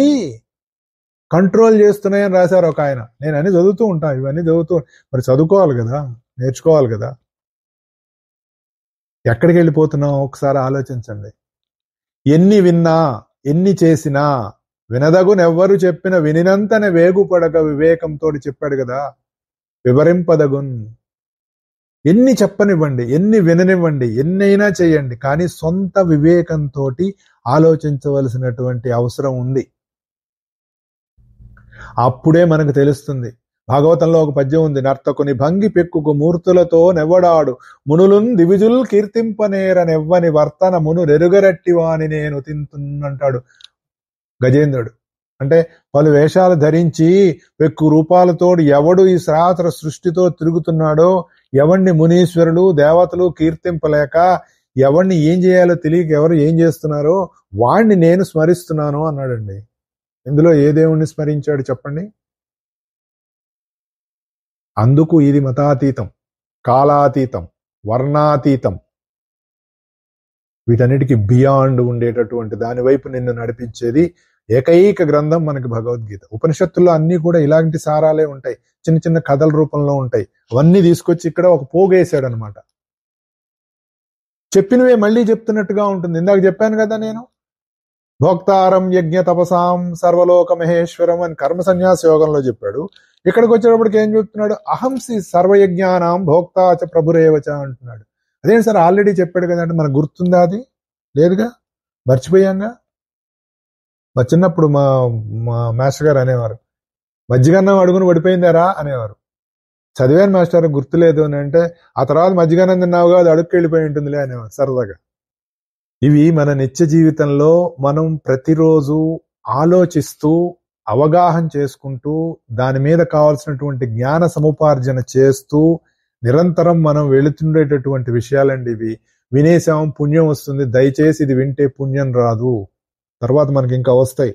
కంట్రోల్ చేస్తున్నాయని రాశారు ఒక ఆయన. నేను అన్ని చదువుతూ ఉంటాను, ఇవన్నీ చదువుతూ. మరి చదువుకోవాలి కదా, నేర్చుకోవాలి కదా. ఎక్కడికి వెళ్ళిపోతున్నాం ఒకసారి ఆలోచించండి. ఎన్ని విన్నా, ఎన్ని చేసినా వినదగునెవ్వరు చెప్పిన వినినంతనే వేగుపడక వివేకంతో చెప్పాడు కదా, వివరింపదగున్. ఎన్ని చెప్పనివ్వండి, ఎన్ని విననివ్వండి, ఎన్నైనా చేయండి, కానీ సొంత వివేకంతో ఆలోచించవలసినటువంటి అవసరం ఉంది. అప్పుడే మనకు తెలుస్తుంది. భాగవతంలో ఒక పద్యం ఉంది, నర్తకుని భంగి పెక్కుకు మూర్తులతో నెవ్వడాడు మునులున్ దివిజుల్ కీర్తింపనేరనెవ్వని వర్తన మును రెరుగరట్టివాని నేను తింటున్నంటాడు గజేంద్రుడు. అంటే పలు వేషాలు ధరించి పెక్కు రూపాలతోడు ఎవడు ఈ సరాసర సృష్టితో తిరుగుతున్నాడో, ఎవడిని మునీశ్వరులు దేవతలు కీర్తింపలేక, ఎవడిని ఏం చేయాలో తెలియక ఎవరు ఏం చేస్తున్నారో వాణ్ణి నేను స్మరిస్తున్నాను అన్నాడండి. ఇందులో ఏ దేవుణ్ణి స్మరించాడు చెప్పండి? అందుకు ఇది మతాతీతం, కాలాతీతం, వర్ణాతీతం, వీటన్నిటికీ బియాండ్ ఉండేటటువంటి దాని వైపు నిన్ను నడిపించేది ఏకైక గ్రంథం మనకి భగవద్గీత. ఉపనిషత్తుల్లో అన్ని కూడా ఇలాంటి సారాలే ఉంటాయి, చిన్న చిన్న కథల రూపంలో ఉంటాయి. అవన్నీ తీసుకొచ్చి ఇక్కడ ఒక పోగేశాడు అనమాట. చెప్పినవే మళ్ళీ చెప్తున్నట్టుగా ఉంటుంది. ఇందాక చెప్పాను కదా నేను, భోక్తారం యజ్ఞ తపసాం సర్వలోక మహేశ్వరం అని కర్మ సన్యాస యోగంలో చెప్పాడు. ఇక్కడికి వచ్చేటప్పటికి ఏం చెప్తున్నాడు? అహంసి సర్వయజ్ఞానాం భోక్తాచ ప్రభురేవచ అంటున్నాడు. అదేంటి సార్, ఆల్రెడీ చెప్పాడు కదా అంటే మనకు గుర్తుందా? అది లేదుగా, మర్చిపోయాంగా. మా చిన్నప్పుడు మా మాస్టర్ గారు అనేవారు, మజ్జిగన్నం అడుగును పడిపోయిందారా అనేవారు. చదివాను మాస్టర్, గుర్తులేదు అని అంటే, ఆ తర్వాత మజ్జిగన్నం తిన్నావుగా అది అడుక్కి వెళ్ళిపోయి ఉంటుందిలే అనేవారు సరదాగా. ఇవి మన నిత్య జీవితంలో మనం ప్రతిరోజు ఆలోచిస్తూ అవగాహన చేసుకుంటూ దాని మీద కావాల్సినటువంటి జ్ఞాన సముపార్జన చేస్తూ నిరంతరం మనం వెళుతుండేటటువంటి విషయాలండి ఇవి. వినేసాం, పుణ్యం వస్తుంది, దయచేసి ఇది వింటే పుణ్యం రాదు, తర్వాత మనకి ఇంకా వస్తాయి.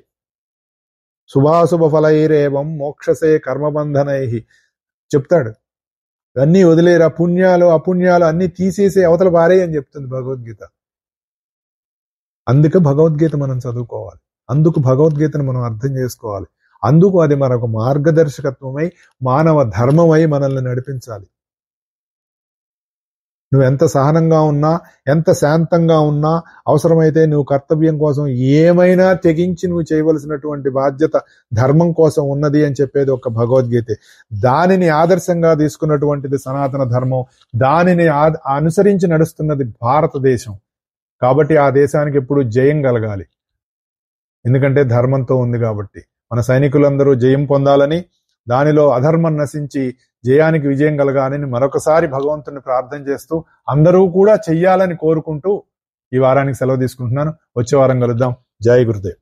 శుభాశుభ ఫలైరేవం మోక్షసే కర్మబంధనై చెప్తాడు. అన్నీ వదిలేరా, పుణ్యాలు అపుణ్యాలు అన్ని తీసేసే అవతల పారే అని చెప్తుంది భగవద్గీత. అందుకే భగవద్గీత మనం చదువుకోవాలి, అందుకు భగవద్గీతను మనం అర్థం చేసుకోవాలి, అందుకు అది మనకు మార్గదర్శకత్వమై మానవ ధర్మమై మనల్ని నడిపించాలి. నువ్వు ఎంత సహనంగా ఉన్నా, ఎంత శాంతంగా ఉన్నా, అవసరమైతే నువ్వు కర్తవ్యం కోసం ఏమైనా తెగించి నువ్వు చేయవలసినటువంటి బాధ్యత ధర్మం కోసం ఉన్నది అని చెప్పేది ఒక భగవద్గీతే. దానిని ఆదర్శంగా తీసుకున్నటువంటిది సనాతన ధర్మం. దానిని అనుసరించి నడుస్తున్నది భారతదేశం. కాబట్టి ఆ దేశానికి ఎప్పుడు జయం కలగాలి, ఎందుకంటే ధర్మంతో ఉంది కాబట్టి. మన సైనికులందరూ జయం పొందాలని, దానిలో అధర్మం నశించి జయానికి విజయం కలగాలని మరొకసారి భగవంతుని ప్రార్థన చేస్తూ అందరూ కూడా చెయ్యాలని కోరుకుంటూ ఈ వారానికి సెలవు తీసుకుంటున్నాను. వచ్చే వారం కలుద్దాం. జై గురుదేవ్.